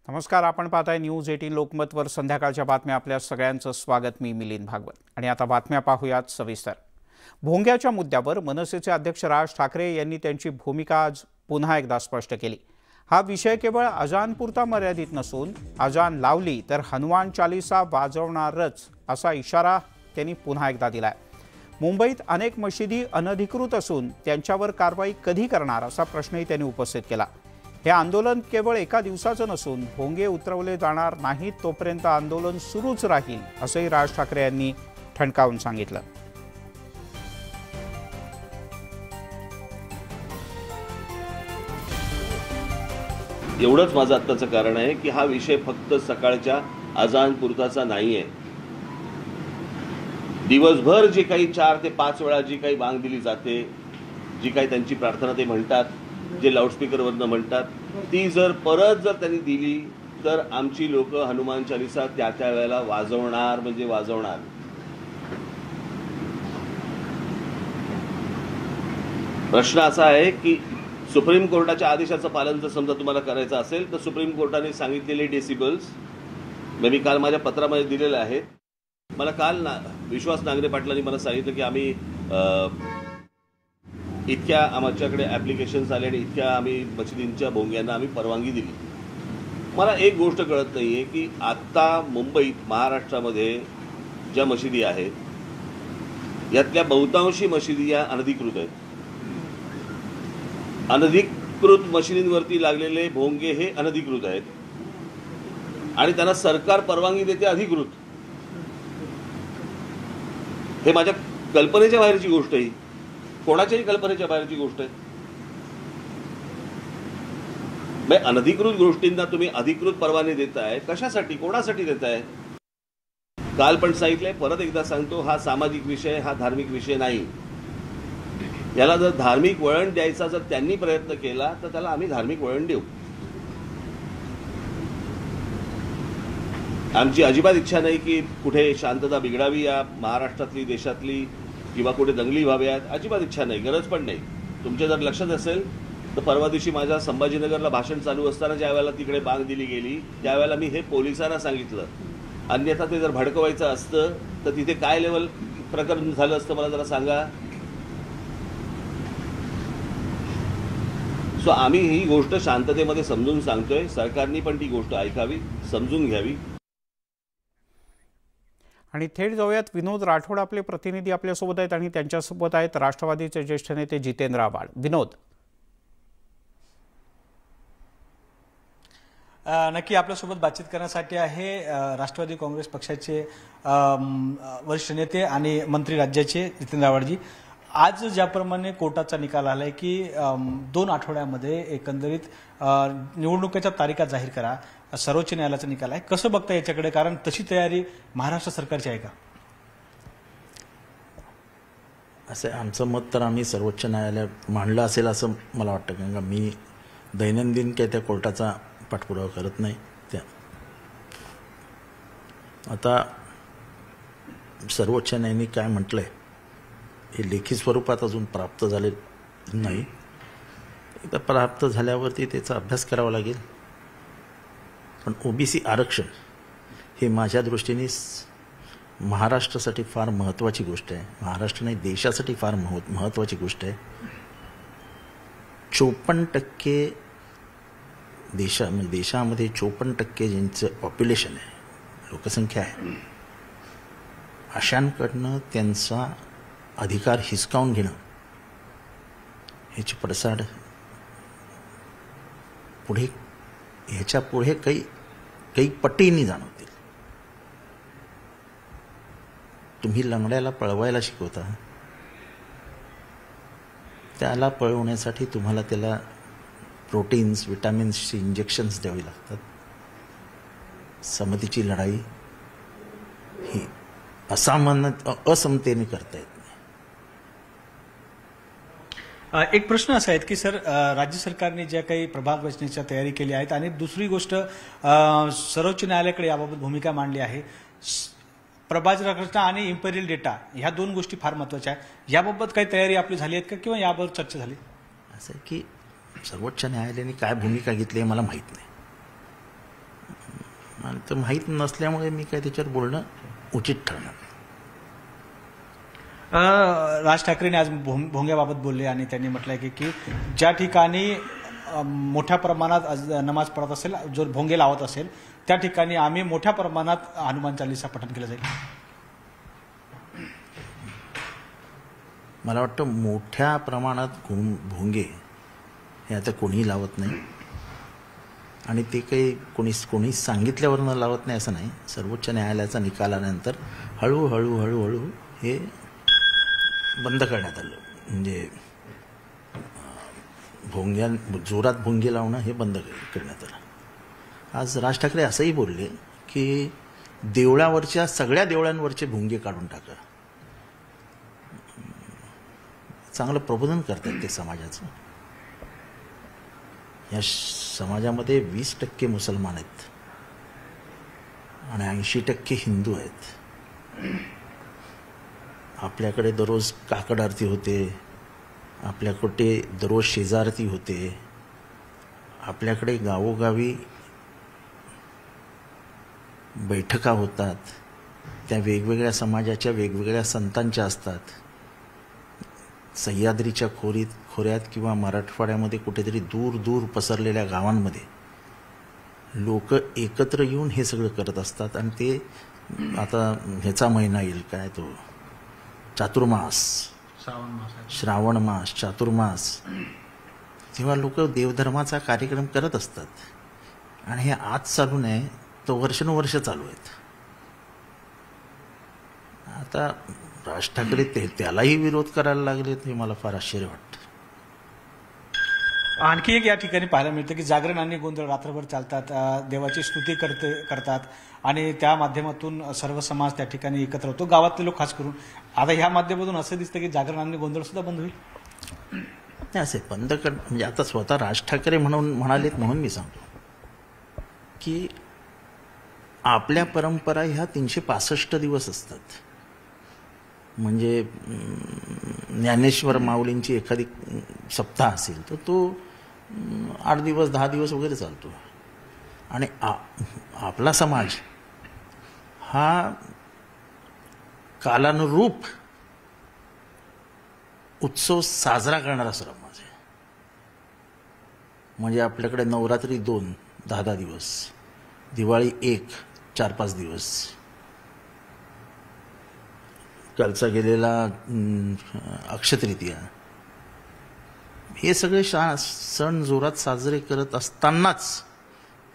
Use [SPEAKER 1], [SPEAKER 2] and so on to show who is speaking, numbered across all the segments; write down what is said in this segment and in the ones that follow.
[SPEAKER 1] नमस्कार, आपण पाहताय न्यूज 18 लोकमतवर संध्याकाळच्या बातम्या। आपल्या सगळ्यांचं स्वागत। मी मिलिंद भागवत आणि आता बातम्या पाहूयात सविस्तर। भोंग्याच्या मुद्द्यावर मनसेचे अध्यक्ष राज ठाकरे यांनी त्यांची भूमिका आज पुन्हा एकदा स्पष्ट केली। हा विषय केवळ अजानपुरता मर्यादित नसून अजान लावली तर हनुमान चालीसा वाजवणारच असा इशारा त्यांनी पुन्हा एकदा दिलाय। मुंबईत अनेक मशिदी अनधिकृत असून त्यांच्यावर कारवाई कधी करणार असा प्रश्नही त्यांनी उपस्थित केला। हे आंदोलन केवळ एका दिवसाचं नसून भोंगे उतरवले जाणार नाहीत तोपर्यंत आंदोलन सुरूच राहील असंही राज ठाकरे यांनी ठणकावून सांगितलं।
[SPEAKER 2] एवढंच माझं आत्ताचं कारण आहे की हा विषय फक्त सकाळच्या अजानपुरताचा नाहीये। दिवसभर जे काही 4 ते 5 वेळा जी काही बांग दिली जाते, जी काही त्यांची प्रार्थना ते म्हणतात, जे लाऊडस्पीकरवरनं म्हणतात, ती जर त्यांनी दिली तर आमची लोक हनुमान चालीसा त्या वेळेला वाजवणार म्हणजे वाजवणार। प्रश्न असा आहे की सुप्रीम कोर्टाच्या आदेशाचं पालन जर समजा तुम्हाला करायचं असेल तर सुप्रीम कोर्टाने सांगितलेले डेसिबल्स मी काल माझ्या पत्रामध्ये दिलेले आहेत। मला काल विश्वास नांगरे पाटलांनी मला सांगितलं की आम्ही इतक्या आमच्याकडे ॲप्लिकेशन्स आले आणि इतक्या आम्ही मशिदींच्या भोंग्यांना आम्ही परवानगी दिली। मला एक गोष्ट कळत नाही आहे की आत्ता मुंबईत महाराष्ट्रामध्ये ज्या मशिदी आहेत यातल्या बहुतांशी मशिदी या अनधिकृत आहेत। अनधिकृत मशिदींवरती लागलेले भोंगे हे अनधिकृत आहेत आणि त्यांना सरकार परवानगी देते अधिकृत। हे माझ्या कल्पनेच्या बाहेरची गोष्ट आहे, कोणाच्याही कल्पनेच्या बाहेरची गोष्ट आहे। अनधिकृत गोष्टींना तुम्ही अधिकृत परवानगी देताय, कशासाठी, कोणासाठी देताय? काल पण सांगितलंय, परत एकदा सांगतो, हा सामाजिक विषय, हा धार्मिक विषय नाही। याला जर धार्मिक वळण द्यायचा जर त्यांनी प्रयत्न केला तर त्याला आम्ही धार्मिक वळण देऊ। आमची अजिबात इच्छा नाही की कुठे शांतता बिघडावी या महाराष्ट्रातली, देशातली, किंवा कुठे दंगली व्हाव्यात, अजिबात इच्छा नाही, गरज पण नाही। तुमच्या जर लक्षात असेल तर परवा दिवशी माझ्या संभाजीनगरला भाषण चालू असताना ज्या वेळेला तिकडे बांग दिली गेली त्यावेळेला मी हे पोलिसांना सांगितलं, अन्यथा ते जर भडकवायचं असतं तर तिथे काय लेवल प्रकरण झालं असतं मला जरा सांगा। सो आम्ही ही गोष्ट शांततेमध्ये समजून सांगतोय, सरकारने पण ती गोष्ट ऐकावी, समजून घ्यावी।
[SPEAKER 1] आणि थेट जाऊयात, विनोद राठोड आपले प्रतिनिधी आपल्यासोबत आहेत आणि त्यांच्यासोबत आहेत राष्ट्रवादीचे ज्येष्ठ नेते जितेंद्र आव्हाड। विनोद,
[SPEAKER 3] नक्की आपल्यासोबत बातचीत करण्यासाठी आहे राष्ट्रवादी काँग्रेस पक्षाचे वरिष्ठ नेते आणि मंत्री राज्याचे जितेंद्र आव्हाडजी। आज ज्याप्रमाणे कोर्टाचा निकाल आलाय की 2 आठवड्यामध्ये एकंदरीत निवडणुकीच्या तारीखा जाहीर करा, सर्वोच्च न्यायालयाचा निकाल आहे, कसं बघता याच्याकडे? कारण तशी तयारी महाराष्ट्र सरकारची आहे का?
[SPEAKER 4] असं आमचं मत तर आम्ही सर्वोच्च न्यायालयात मांडलं असेल असं मला वाटतं, कारण का मी दैनंदिन काही त्या कोर्टाचा पाठपुरावा करत नाही। त्या आता सर्वोच्च न्यायालयाने काय म्हटलंय हे लेखी स्वरूपात अजून प्राप्त झाले नाही। एकदा प्राप्त झाल्यावरती त्याचा अभ्यास करावा लागेल। पण ओबीसी आरक्षण हे माझ्या दृष्टीने महाराष्ट्रासाठी फार महत्त्वाची गोष्ट आहे, महाराष्ट्र नाही देशासाठी फार महत्त्वाची गोष्ट आहे। 54% देशामध्ये 54% ज्यांचं पॉप्युलेशन आहे, लोकसंख्या आहे, अशांकडनं त्यांचा अधिकार हिसकावून घेणं ह्याची पडसाद ह्याच्या पुढे काही पटींनी जाणवतील। तुम्ही लंगड्याला पळवायला शिकवता, त्याला पळवण्यासाठी तुम्हाला त्याला प्रोटीन्स, विटॅमिन्सची इंजेक्शन्स द्यावी लागतात। समतेची लढाई ही असमतेने करता येत नाही।
[SPEAKER 3] एक प्रश्न असा आहे की सर, राज्य सरकारने ज्या काही प्रभाग रचनेच्या तयारी केली आहेत आणि दुसरी गोष्ट सर्वोच्च न्यायालयाकडे याबाबत भूमिका मांडली आहे, प्रभाग रचना आणि इम्पेरियल डेटा ह्या 2 गोष्टी फार महत्त्वाच्या आहेत। याबाबत काही तयारी आपली झाली आहेत का किंवा याबाबत चर्चा झाली?
[SPEAKER 4] असं की सर्वोच्च न्यायालयाने काय भूमिका घेतली हे मला माहीत नाही। आणि ते माहीत नसल्यामुळे मी काय त्याच्यावर बोलणं उचित ठरणार.
[SPEAKER 3] राज ठाकरेंनी आज भोंग्याबाबत बोलले आणि त्यांनी म्हटलंय की ज्या ठिकाणी मोठ्या प्रमाणात नमाज पढत असेल, जो भोंगे लावत असेल, त्या ठिकाणी आम्ही मोठ्या प्रमाणात हनुमान चालीसा पठण केलं जाईल.
[SPEAKER 4] मला वाटतं मोठ्या प्रमाणात भोंगे हे आता कोणीही लावत नाही आणि ते काही कोणी सांगितल्यावरनं लावत नाही असं नाही. सर्वोच्च न्यायालयाचा निकाल आल्यानंतर हळूहळू हे बंद करण्यात आलं. म्हणजे जोरात भोंगे लावणं हे बंद करण्यात आलं. आज राज ठाकरे असंही बोलले की देवळावरच्या सगळ्या देवळांवरचे भोंगे काढून टाका. चांगलं प्रबोधन करतात ते समाजाचं. या समाजामध्ये 20% मुसलमान आहेत आणि 80% हिंदू आहेत. आपल्याकडे दररोज काकड आरती होते, आपल्याकडे दररोज शेजारती होते, आपल्याकडे गावोगावी बैठका होतात, त्या वेगवेगळ्या समाजाच्या वेगवेगळ्या संतांच्या असतात. सह्याद्रीच्या खोऱ्यात किंवा मराठवाड्यामध्ये कुठेतरी दूर पसरलेल्या गावांमध्ये लोक एकत्र येऊन हे सगळं करत असतात. आणि ते आता ह्याचा महिना येईल, काय तो चातुर्मास, श्रावण मास, चातुर्मास, तेव्हा लोक देवधर्माचा कार्यक्रम करत असतात. आणि हे आज चालू नाही, तो वर्षानुवर्ष चालू आहेत. आता राज ठाकरे त्यालाही विरोध करायला लागले, हे मला फार आश्चर्य वाटतं.
[SPEAKER 3] आणखी एक या ठिकाणी पाहायला मिळतं की जागरण आणि गोंधळ रात्रभर चालतात, देवाची स्तुती करतात आणि त्या माध्यमातून सर्व समाज त्या ठिकाणी एकत्र होतो, गावातले लोक खास करून. आता ह्या माध्यमातून असं दिसतं की जागरण आणि गोंधळ सुद्धा बंद होईल.
[SPEAKER 4] नाही, असे बंद म्हणजे आता स्वतः राज ठाकरे म्हणालेत म्हणून मी सांगतो की आपल्या परंपरा ह्या 365 दिवस असतात. म्हणजे ज्ञानेश्वर माऊलींची एखादी सप्ताह असेल तर तो 8 दिवस 10 दिवस वगैरे चालतो. आणि आपला समाज हा कालानुरूप उत्सव साजरा करणारा समाज आहे. म्हणजे आपल्याकडे नवरात्री 2 10-10 दिवस, दिवाळी 1 4-5 दिवस, कालचा गेलेला अक्षयतृतीया, हे सगळे सण जोरात साजरे करत असतानाच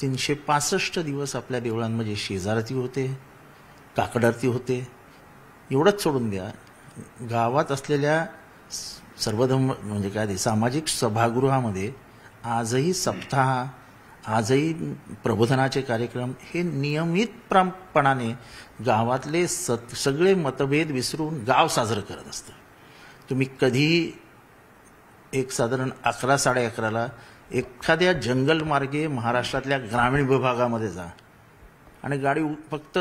[SPEAKER 4] 365 दिवस आपल्या देवळांमध्ये शेजारती होते, काकड होते. एवढंच सोडून द्या, गावात असलेल्या सर्वधर्म म्हणजे काय ते सामाजिक सभागृहामध्ये आजही सप्ताह, आजही प्रबोधनाचे कार्यक्रम हे नियमितपणाने गावातले सगळे मतभेद विसरून गाव साजरं करत असतं. तुम्ही कधीही एक साधारण 11-11:30 एखाद्या जंगल मार्गे महाराष्ट्रातल्या ग्रामीण विभागामध्ये जा आणि गाडी फक्त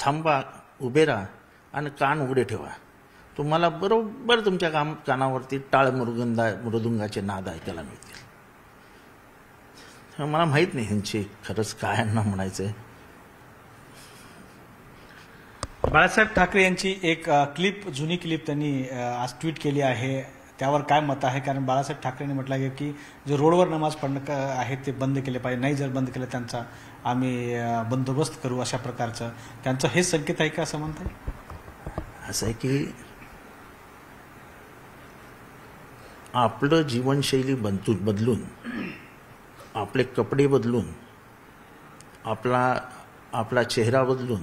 [SPEAKER 4] थांबा, उभे राहा आणि कान उघडे ठेवा. तुम्हाला बरोबर तुमच्या कानावरती टाळ मृदुंगाचे नाद ऐकायला मिळतील. मला माहीत नाही ह्यांची खरंच काय यांना म्हणायचंय.
[SPEAKER 3] बाळासाहेब ठाकरे यांची एक जुनी क्लिप त्यांनी आज ट्विट केली आहे, त्यावर काय मत आहे? कारण बाळासाहेब ठाकरेंनी म्हटलं आहे की जो रोडवर नमाज पढणं आहे ते बंद केले पाहिजे, नाही जर बंद केलं त्यांचा आम्ही बंदोबस्त करू, अशा प्रकारचं त्यांचं हे संकेत आहे का असं म्हणताय?
[SPEAKER 4] असं आहे की आपलं जीवनशैली बदलून, आपले कपडे बदलून, आपला चेहरा बदलून,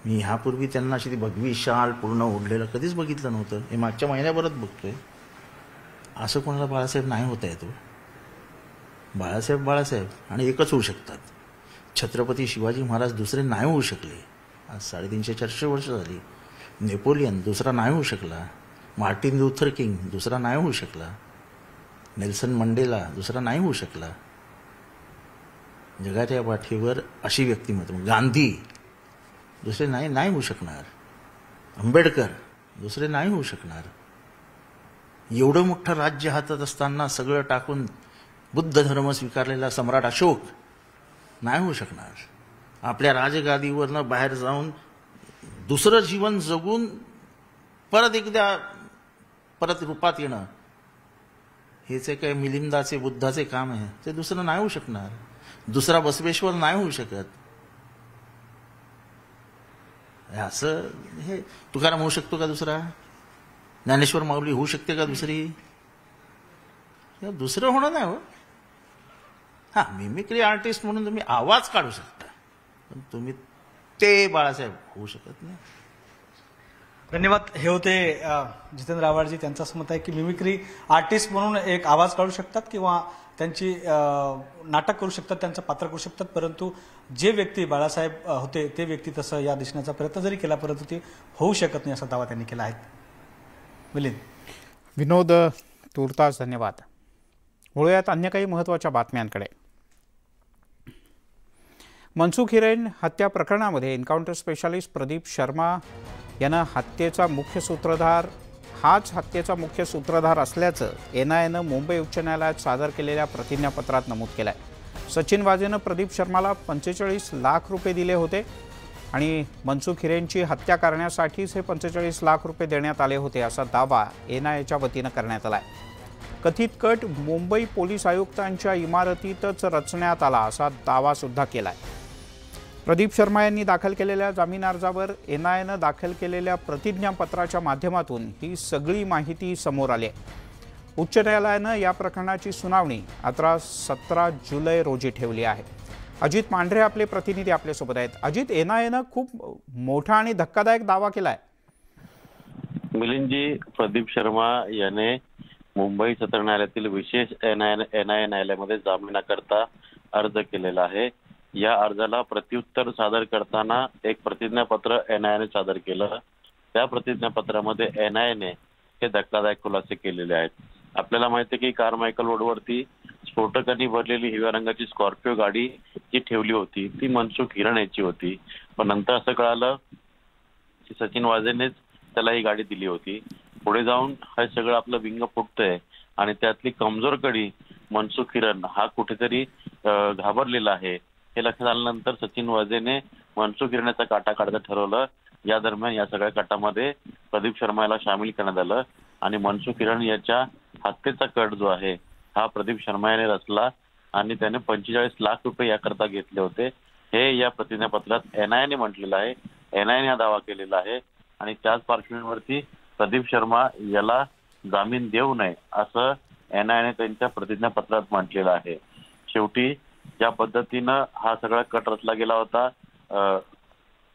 [SPEAKER 4] मी ह्यापूर्वी त्यांना अशी ती भगवी शाल पूर्ण ओढलेलं कधीच बघितलं नव्हतं. हे मागच्या महिन्याभरात बघतोय. असं कोणाला बाळासाहेब नाही होता येतो. बाळासाहेब आणि एकच होऊ शकतात. छत्रपती शिवाजी महाराज दुसरे नाही होऊ शकले. आज 350-400 वर्ष झाली. नेपोलियन दुसरा नाही होऊ शकला. मार्टिन लुथर किंग दुसरा नाही होऊ शकला. नेल्सन मंडेला दुसरा नाही होऊ शकला. जगाच्या पाठीवर अशी व्यक्तिमत्व, गांधी दुसरे नाही होऊ शकणार. आंबेडकर दुसरे नाही होऊ शकणार. एवढं मोठं राज्य हातात असताना सगळं टाकून बुद्ध धर्म स्वीकारलेला सम्राट अशोक नाही होऊ शकणार. आपल्या राजगादीवरनं बाहेर जाऊन दुसरं जीवन जगून परत एकदा परत रूपात येणं हे जे काही मिलिंदाचे बुद्धाचे काम आहे ते दुसरं नाही होऊ शकणार. दुसरा बसवेश्वर नाही होऊ शकत. असं हे तुकाराम होऊ शकतो का दुसरा? ज्ञानेश्वर माऊली होऊ शकते का दुसरी? दुसरं होणं नाही हो. हा, मिमिक्री आर्टिस्ट म्हणून तुम्ही आवाज काढू शकता, पण तुम्ही ते बाळासाहेब होऊ शकत नाही.
[SPEAKER 3] धन्यवाद. हे होते जितेंद्र आव्हाडजी. त्यांचं असं मत आहे की मिमिक्री आर्टिस्ट म्हणून एक आवाज काढू शकतात किंवा त्यांची नाटक करू शकतात, त्यांचं पात्र करू शकतात, परंतु जे व्यक्ती बाळासाहेब होते ते व्यक्ती तसं या दिसण्याचा प्रयत्न जरी केला परंतु ते होऊ शकत नाही असा दावा त्यांनी केला आहे. मिलिंद.
[SPEAKER 1] विनोद तुर्तास धन्यवाद. वळूयात अन्य काही महत्त्वाच्या बातम्यांकडे. मनसुख हिरेन हत्या प्रकरणामध्ये एन्काउंटर स्पेशालिस्ट प्रदीप शर्मा यानं हाच हत्येचा मुख्य सूत्रधार असल्याचं NIAनं मुंबई उच्च न्यायालयात सादर केलेल्या प्रतिज्ञापत्रात नमूद केलं आहे. सचिन वाझेनं प्रदीप शर्माला 45 लाख रुपये दिले होते आणि मनसुख हिरेनची हत्या करण्यासाठीच हे 45 लाख रुपये देण्यात आले होते असा दावा NIAच्या वतीनं करण्यात आला आहे. कथित कट मुंबई पोलीस आयुक्तांच्या इमारतीतच रचण्यात आला असा दावा सुद्धा केला आहे. प्रदीप शर्मा यांनी दाखल केलेल्या जामीन अर्जावर NIAनं दाखल केलेल्या प्रतिज्ञापत्राच्या माध्यमातून ही सगळी माहिती समोर आली आहे. उच्च न्यायालयानं या प्रकरणाची सुनावणी आता 17 जुलै रोजी ठेवली आहे. अजित मांढरे आपले प्रतिनिधी आपल्यासोबत आहेत. अजित, NIAनं खूप मोठा आणि धक्कादायक दावा केला आहे.
[SPEAKER 5] मिलिंदजी, प्रदीप शर्मा याने मुंबई सत्र न्यायालयातील विशेष NIA न्यायालयामध्ये जामिनाकरता अर्ज केलेला आहे. या अर्जाला प्रत्युत्तर सादर करताना एक प्रतिज्ञापत्र NIAने सादर केलं. त्या प्रतिज्ञापत्रामध्ये NIAने हे धक्कादायक खुलासे केलेले आहेत. आपल्याला माहिती आहे की कारमायकल रोडवरती स्फोटकांनी भरलेली हिरव्या रंगाची स्कॉर्पिओ गाडी जी ठेवली होती ती मनसुख हिरेन याची होती. पण नंतर असं कळालं की सचिन वाझेनेच त्याला ही गाडी दिली होती. पुढे जाऊन हे सगळं आपलं विंग फुटतंय आणि त्यातली कमजोर कडी मनसुख हिरेन हा कुठेतरी घाबरलेला आहे हे लक्षात आल्यानंतर सचिन वाझेने मनसुख हिरेनचा काटा काढायचं ठरवलं. या दरम्यान या सगळ्या कटामध्ये प्रदीप शर्मा याला सामील करण्यात आलं आणि मनसुख हिरेन याच्या हत्येचा कट जो आहे हा प्रदीप शर्मा याने रचला आणि त्याने 45 लाख रुपये याकरता घेतले होते. हे या प्रतिज्ञापत्रात NIAने म्हटलेलं आहे. NIAने हा दावा केलेला आहे आणि त्याच पार्श्वभूमीवरती प्रदीप शर्मा याला जामीन देऊ नये असं NIAने त्यांच्या प्रतिज्ञापत्रात म्हटलेलं आहे. शेवटी ज्या पद्धतीनं हा सगळा कट रचला गेला होता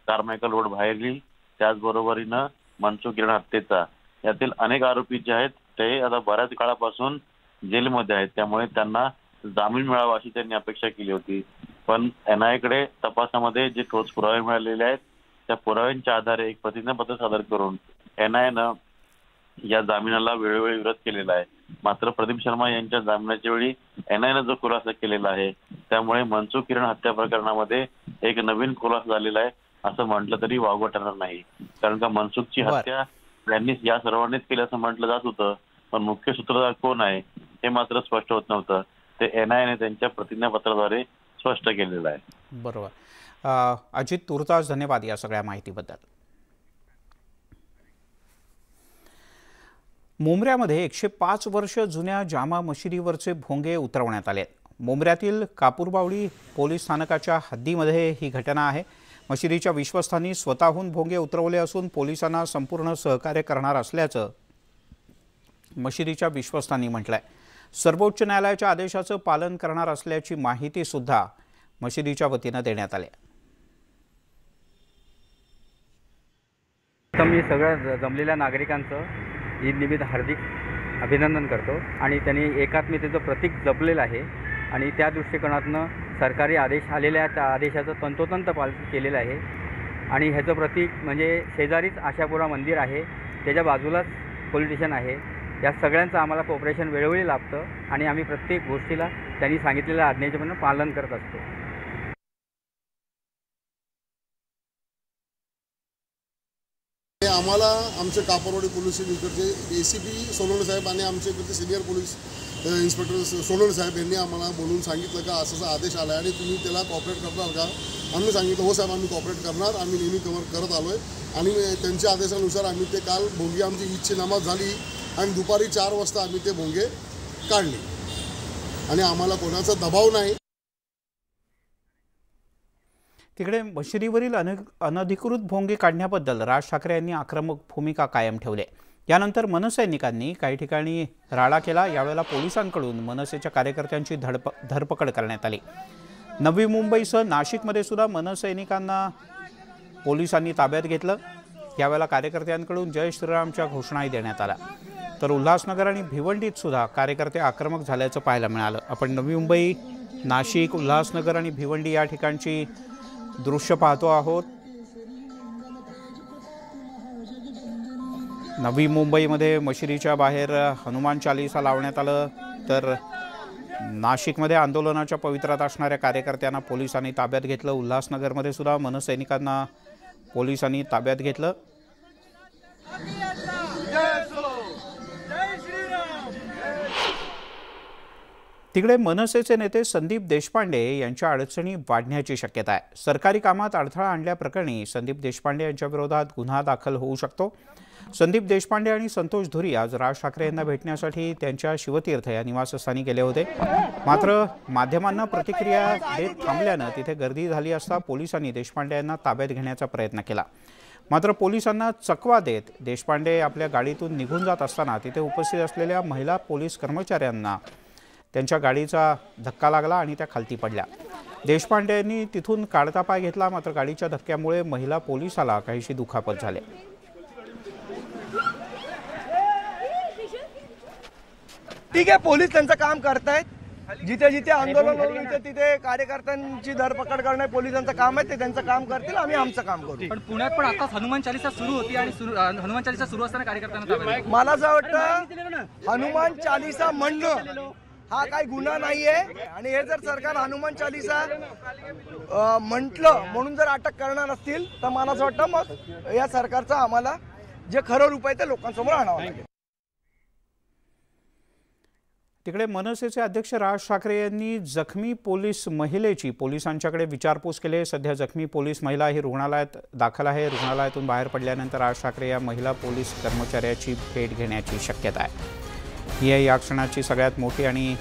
[SPEAKER 5] कारमायकल रोड बाहेरील त्याचबरोबरीनं मनसुख हिरेन हत्येचा, यातील अनेक आरोपी जे आहेत ते आता बऱ्याच काळापासून जेलमध्ये आहेत. त्यामुळे त्यांना जामीन मिळावा अशी त्यांनी अपेक्षा केली होती. पण NIAकडे तपासामध्ये जे ठोस पुरावे मिळालेले आहेत त्या पुराव्यांच्या आधारे एक प्रतिज्ञापत्र सादर करून NIAनं या जामिनाला वेळोवेळी विरोध केलेला आहे. मात्र प्रदीप शर्मा यांच्या जामिनाच्या वेळी NIAनं जो खुलासा केलेला आहे त्यामुळे मनसुख हिरेन हत्या प्रकरणामध्ये एक नवीन खुलासा झालेला आहे असं म्हटलं तरी वावगं ठरणार नाही. कारण का मनसुखची हत्या यांनीच या सर्वांनीच केली असं म्हटलं जात होतं, पण मुख्य सूत्रधार कोण आहे हे मात्र स्पष्ट होत नव्हतं. ते NIAने त्यांच्या प्रतिज्ञापत्राद्वारे स्पष्ट केलेलं आहे.
[SPEAKER 1] बरोबर. अजित तुर्तास धन्यवाद या सगळ्या माहितीबद्दल. मुंब्र्यामध्ये 105 वर्ष जुन्या जामा मशिदीवरचे भोंगे उतरवण्यात आले. मुंब्र्यातील कापूरबावडी पोलीस स्थानकाच्या हद्दीमध्ये ही घटना आहे. मशिदीच्या विश्वस्थांनी स्वतःहून भोंगे उतरवले असून पोलिसांना संपूर्ण सहकार्य करणार असल्याचं मशिदीच्या विश्वस्थांनी म्हटलंय. सर्वोच्च न्यायालयाच्या आदेशाचं पालन करणार असल्याची माहिती सुद्धा मशिदीच्या वतीनं देण्यात आली.
[SPEAKER 6] मी सगळ्या जमलेल्या नागरिकांचं ईद निमित्त हार्दिक अभिनंदन करतो आणि त्यांनी एकात्मतेचं प्रतीक जपलेलं आहे आणि त्या दृष्टिकोनातनं सरकारी आदेश आलेल्या त्या आदेशाचं तंतोतंत पालन केलेलं आहे. आणि ह्याचं प्रतीक म्हणजे शेजारीच आशापुरा मंदिर आहे, त्याच्या बाजूलाच पोलीस स्टेशन आहे. या सगळ्यांचं आम्हाला कोऑपरेशन वेळोवेळी लाभतं आणि आम्ही प्रत्येक गोष्टीला त्यांनी सांगितलेल्या आज्ञेचे पण पालन करत असतो.
[SPEAKER 7] आम्हाला आमचे कापरवाडी पोलीस स्टेशन इकडचे ACP सोनवणे साहेब आणि आमचे इकडचे सिनियर पोलीस इन्स्पेक्टर सोनवणे साहेब यांनी आम्हाला बोलून सांगितलं का असा आदेश आला आहे आणि तुम्ही त्याला कॉपरेट करणार का? आम्ही सांगितलं हो साहेब, आम्ही कॉपरेट करणार, आम्ही नेहमी करत आलो आहे. आणि त्यांच्या आदेशानुसार आम्ही ते काल भोंगे आमची ईदची नमाज झाली आणि दुपारी 4 वाजता आम्ही ते भोंगे काढले आणि आम्हाला कोणाचा दबाव नाही.
[SPEAKER 1] तिकडे मशिदीवरील अनधिकृत भोंगे काढण्याबद्दल राज ठाकरे यांनी आक्रमक भूमिका कायम ठेवली. यानंतर मनसैनिकांनी काही ठिकाणी राडा केला. यावेळेला पोलिसांकडून मनसेच्या कार्यकर्त्यांची धरपकड करण्यात आली. नवी मुंबईसह नाशिकमध्ये सुद्धा मनसैनिकांना पोलिसांनी ताब्यात घेतलं. यावेळेला कार्यकर्त्यांकडून जय श्रीरामच्या घोषणाही देण्यात आल्या. तर उल्हासनगर आणि भिवंडीत सुद्धा कार्यकर्ते आक्रमक झाल्याचं पाहायला मिळालं. आपण नवी मुंबई, नाशिक, उल्हासनगर आणि भिवंडी या ठिकाणची दृश्य पाहतो आहोत. नवी मुंबईमध्ये मशिदीच्या बाहेर हनुमान चालीसा लावण्यात आलं. तर नाशिकमध्ये आंदोलनाच्या पवित्रात असणाऱ्या कार्यकर्त्यांना पोलिसांनी ताब्यात घेतलं. उल्हासनगरमध्ये सुद्धा मनसैनिकांना पोलिसांनी ताब्यात घेतलं. तिकडे मनसेचे नेते संदीप देशपांडे यांच्या अडचणी वाढण्याची शक्यता आहे. सरकारी कामात अडथळा आणल्याप्रकरणी संदीप देशपांडे यांच्या विरोधात गुन्हा दाखल होऊ शकतो. संदीप देशपांडे आणि संतोष धुरी आज राज ठाकरे यांना भेटण्यासाठी त्यांच्या शिवतीर्थ या निवासस्थानी गेले होते. मात्र माध्यमांना प्रतिक्रिया देत थांबल्यानं तिथे गर्दी झाली असता पोलिसांनी देशपांडे यांना ताब्यात घेण्याचा प्रयत्न केला. मात्र पोलिसांना चकवा देत देशपांडे आपल्या गाडीतून निघून जात असताना तिथे उपस्थित असलेल्या महिला पोलीस कर्मचाऱ्यांना त्यांच्या गाडीचा धक्का लागला आणि त्या खालती पडल्या. देशपांडे यांनी तिथून काढता पाय घेतला. मात्र गाडीच्या धक्क्यामुळे महिला पोलिसाला काहीशी दुखापत झाली.
[SPEAKER 8] ठीक आहे, पोलीस त्यांचं काम करतायत. जिथे जिथे आंदोलन होईल तिथे तिथे कार्यकर्त्यांची धरपकड करणे पोलिसांचं काम आहे. ते त्यांचं काम करतील, आम्ही आमचं काम करू.
[SPEAKER 6] पण पुण्यात पण आता हनुमान चालीसा सुरू होती आणि हनुमान चालीसा सुरू असताना कार्यकर्त्यांना
[SPEAKER 8] मला असं वाटतं हनुमान चालीसा म्हणणं हा काही गुन्हा नाहीये. आणि हे जर सरकार हनुमान चालीसा म्हटलं म्हणून जर अटक करणार असतील तर मला असं वाटतं मग या सरकारचं आम्हाला जे खरं रूप आहे ते लोकांसमोर आणावं लागेल.
[SPEAKER 1] तिकडे मनसेचे अध्यक्ष राज ठाकरे यांनी जखमी पोलीस महिलेची पोलिसांच्याकडे विचारपूस केली. सध्या जखमी पोलीस महिला ही रुग्णालयात दाखल आहे. रुग्णालयातून बाहेर पडल्यानंतर राज ठाकरे या महिला पोलीस कर्मचाऱ्याची भेट घेण्याची शक्यता आहे. ही आहे या क्षणाची सगळ्यात मोठी आणि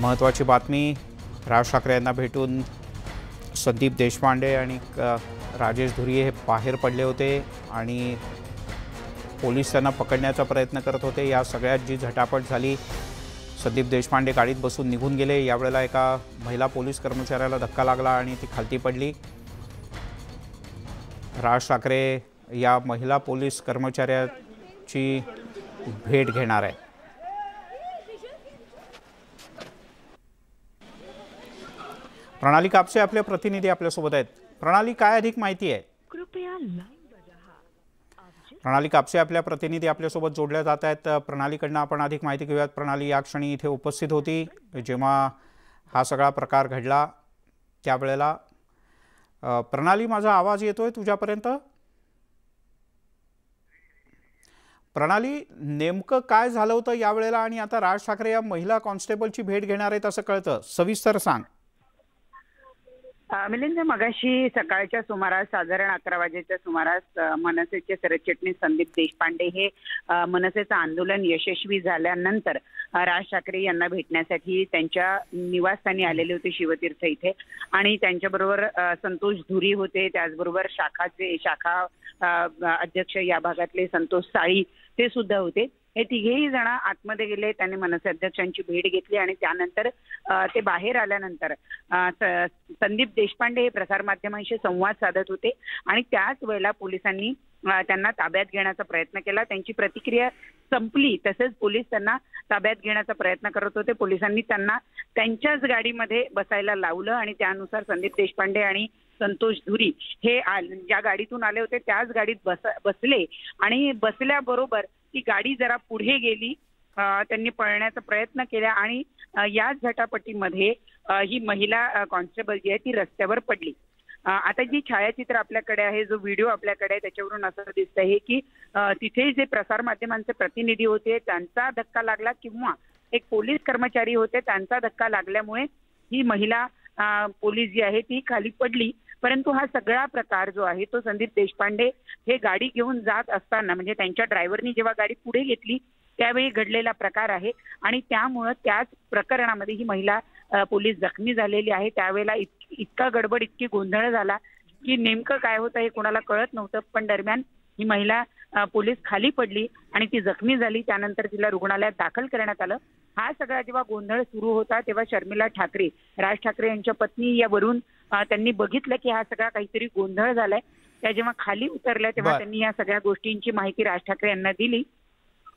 [SPEAKER 1] महत्त्वाची बातमी. राज ठाकरे यांना भेटून संदीप देशपांडे आणि राजेश धुरी हे बाहेर पडले होते आणि पोलीस त्यांना पकडण्याचा प्रयत्न करत होते. या सगळ्यात जी झटापट झाली, संदीप देशपांडे गाडीत बसून निघून गेले. यावेळेला एका महिला पोलीस कर्मचाऱ्याला धक्का लागला आणि ती खालती पडली. राज ठाकरे या महिला पोलीस कर्मचाऱ्याची भेट घेणार आहे. प्रणाली कापसे आपले प्रतिनिधी आपल्यासोबत आहेत. प्रणाली, काय अधिक माहिती आहे? प्रणाली कापसे आपल्या प्रतिनिधी आपल्यासोबत जोडल्या जात आहेत. प्रणालीकडनं आपण अधिक माहिती घेऊयात. प्रणाली या क्षणी इथे उपस्थित होती जेव्हा हा सगळा प्रकार घडला त्यावेळेला. प्रणाली, माझा आवाज येतोय तुझ्यापर्यंत? प्रणाली, नेमकं काय झालं होतं यावेळेला आणि आता राज ठाकरे या महिला कॉन्स्टेबलची भेट घेणार आहेत असं कळतं, सविस्तर सांग.
[SPEAKER 9] मिलिंद, मगाशी सकाळच्या सुमारास साधारण 11 वाजेच्या सुमारास मनसेचे सरचिटणीस संदीप देशपांडे हे मनसेचं आंदोलन यशस्वी झाल्यानंतर राज ठाकरे यांना भेटण्यासाठी त्यांच्या निवासस्थानी आलेले होते शिवतीर्थ इथे. आणि त्यांच्याबरोबर संतोष धुरी होते, त्याचबरोबर शाखा अध्यक्ष या भागातले संतोष साळी ते सुद्धा होते. हे तिघेही जण आतमध्ये गेले. त्यांनी मनसे अध्यक्षांची भेट घेतली आणि त्यानंतर ते बाहेर आल्यानंतर संदीप देशपांडे हे प्रसारमाध्यमांशी संवाद साधत होते आणि त्याच वेळेला पोलिसांनी त्यांना ताब्यात घेण्याचा प्रयत्न केला. त्यांची प्रतिक्रिया संपली तसेच पोलीस त्यांना ताब्यात घेण्याचा प्रयत्न करत होते. पोलिसांनी त्यांना त्यांच्याच गाडीमध्ये बसायला लावलं आणि त्यानुसार संदीप देशपांडे आणि संतोष धुरी हे ज्या गाडीतून आले होते त्याच गाडीत बसले आणि बसल्याबरोबर ती गाडी जरा पुढे गेली. त्यांनी पळण्याचा प्रयत्न केला आणि याच झटापटीमध्ये ही महिला कॉन्स्टेबल जी आहे ती रस्त्यावर पडली. आता जी छायाचित्र आपल्याकडे आहे, जो व्हिडिओ आपल्याकडे आहे, त्याच्यावरून असं दिसतंय की तिथे जे प्रसारमाध्यमांचे प्रतिनिधी होते त्यांचा धक्का लागला किंवा एक पोलीस कर्मचारी होते त्यांचा धक्का लागल्यामुळे ही महिला पोलीस जी आहे ती खाली पडली. परंतु हा सगळा प्रकार जो आहे तो संदीप देशपांडे हे गाडी घेऊन जात असताना, म्हणजे त्यांच्या ड्रायव्हरनी जेव्हा गाडी पुढे घेतली त्यावेळी घडलेला प्रकार आहे आणि त्यामुळं त्याच प्रकरणामध्ये ही महिला पोलीस जखमी झालेली आहे. त्यावेळेला इतका गडबड, इतकी गोंधळ झाला की नेमकं काय होतं हे कोणाला कळत नव्हतं. पण दरम्यान ही महिला पोलीस खाली पडली आणि ती जखमी झाली. त्यानंतर तिला रुग्णालयात दाखल करण्यात आलं. हा सगळा जेव्हा गोंधळ सुरू होता तेव्हा शर्मिला ठाकरे, राज ठाकरे यांच्या पत्नी, यावरून त्यांनी बघितलं की हा सगळा काहीतरी गोंधळ झालाय. त्या जेव्हा खाली उतरल्या तेव्हा त्यांनी या सगळ्या गोष्टींची माहिती राज ठाकरे यांना दिली.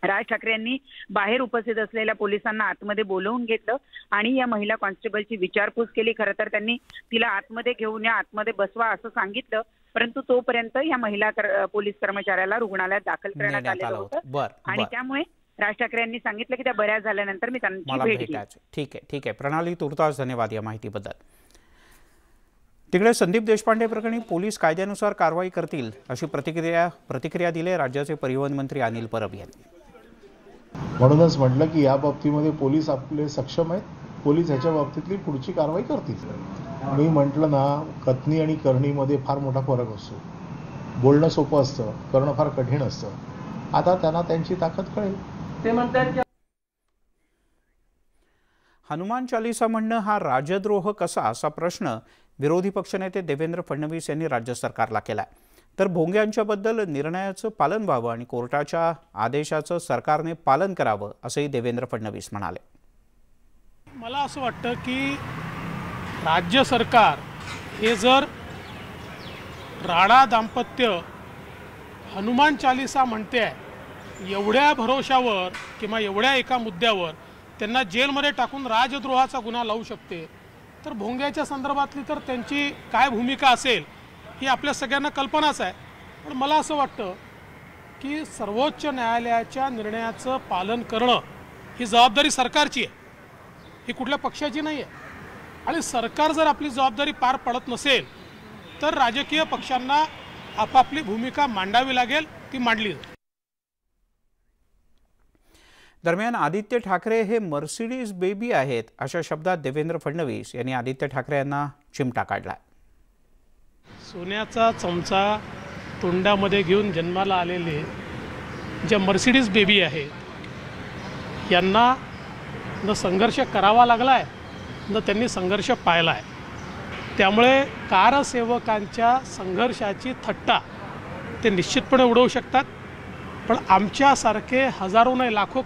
[SPEAKER 9] राज ठाकरे यांनी बाहेर उपस्थित असलेल्या पोलिसांना आतमध्ये बोलवून घेतलं आणि या महिला कॉन्स्टेबलची विचारपूस केली. खरं तर त्यांनी तिला आतमध्ये घेऊन या, आतमध्ये बसवा असं सांगितलं. परंतु तोपर्यंत या महिला पोलीस कर्मचाऱ्याला रुग्णालयात दाखल करण्यात आलेलं होतं आणि त्यामुळे राज ठाकरे यांनी सांगितलं की त्या बऱ्या झाल्यानंतर मी त्यांची भेट घेईन.
[SPEAKER 1] ठीक आहे. प्रणाली तुर्तास धन्यवाद या माहितीबद्दल. तिकडे संदीप देशपांडे प्रकरणी पोलीस कायद्यानुसार कारवाई करतील अशी प्रतिक्रिया दिली राज्याचे परिवहन मंत्री अनिल परब यांनी.
[SPEAKER 10] म्हणूनच म्हटलं की या बाबतीमध्ये पोलीस आपले सक्षम आहेत, पोलीस ह्याच्या बाबतीतली पुढची कारवाई करतील. मी म्हटलं ना, कथनी आणि करणीमध्ये फार मोठा फरक असतो. बोलणं सोपं असतं, करणं फार कठीण असतं. आता त्यांना त्यांची ताकद कळेल.
[SPEAKER 1] ते म्हणतात हनुमान चालीसा म्हणणं हा राजद्रोह कसा, असा प्रश्न विरोधी पक्षनेते देवेंद्र फडणवीस यांनी राज्य सरकारला केलाय. तर भोंग्यांच्याबद्दल निर्णयाचं पालन व्हावं आणि कोर्टाच्या आदेशाचं सरकारने पालन करावं असंही देवेंद्र फडणवीस म्हणाले.
[SPEAKER 11] मला असं वाटतं की राज्य सरकार हे जर राणा दाम्पत्य हनुमान चालीसा म्हणते आहे एवढ्या भरोशावर किंवा एवढ्या एका मुद्द्यावर त्यांना जेलमध्ये टाकून राजद्रोहाचा गुन्हा लावू शकते, तर भोंग्याच्या संदर्भातली तर त्यांची काय भूमिका असेल ही आपल्या सगळ्यांना कल्पनाच आहे. पण मला असं वाटतं की सर्वोच्च न्यायालयाच्या निर्णयाचं पालन करणं ही जबाबदारी सरकारची आहे, ही कुठल्या पक्षाची नाही आहे. आणि सरकार जर आपली जबाबदारी पार पडत नसेल तर राजकीय पक्षांना आपापली भूमिका मांडावी लागेल, ती मांडली जाईल.
[SPEAKER 1] दरम्यान आदित्य ठाकरे हे मर्सिडीज बेबी आहेत अशा शब्दात देवेंद्र फडणवीस यांनी आदित्य ठाकरे यांना चिमटा काढला.
[SPEAKER 11] सोन्याचा चमचा तोंडामध्ये घेऊन जन्माला आलेले ज्या मर्सिडीज बेबी आहेत यांना न संघर्ष करावा लागला आहे न त्यांनी संघर्ष पाहिला आहे. त्यामुळे कारसेवकांच्या संघर्षाची थट्टा ते निश्चितपणे उडवू शकतात. पण आमच्यासारखे हजारो नाही लाखो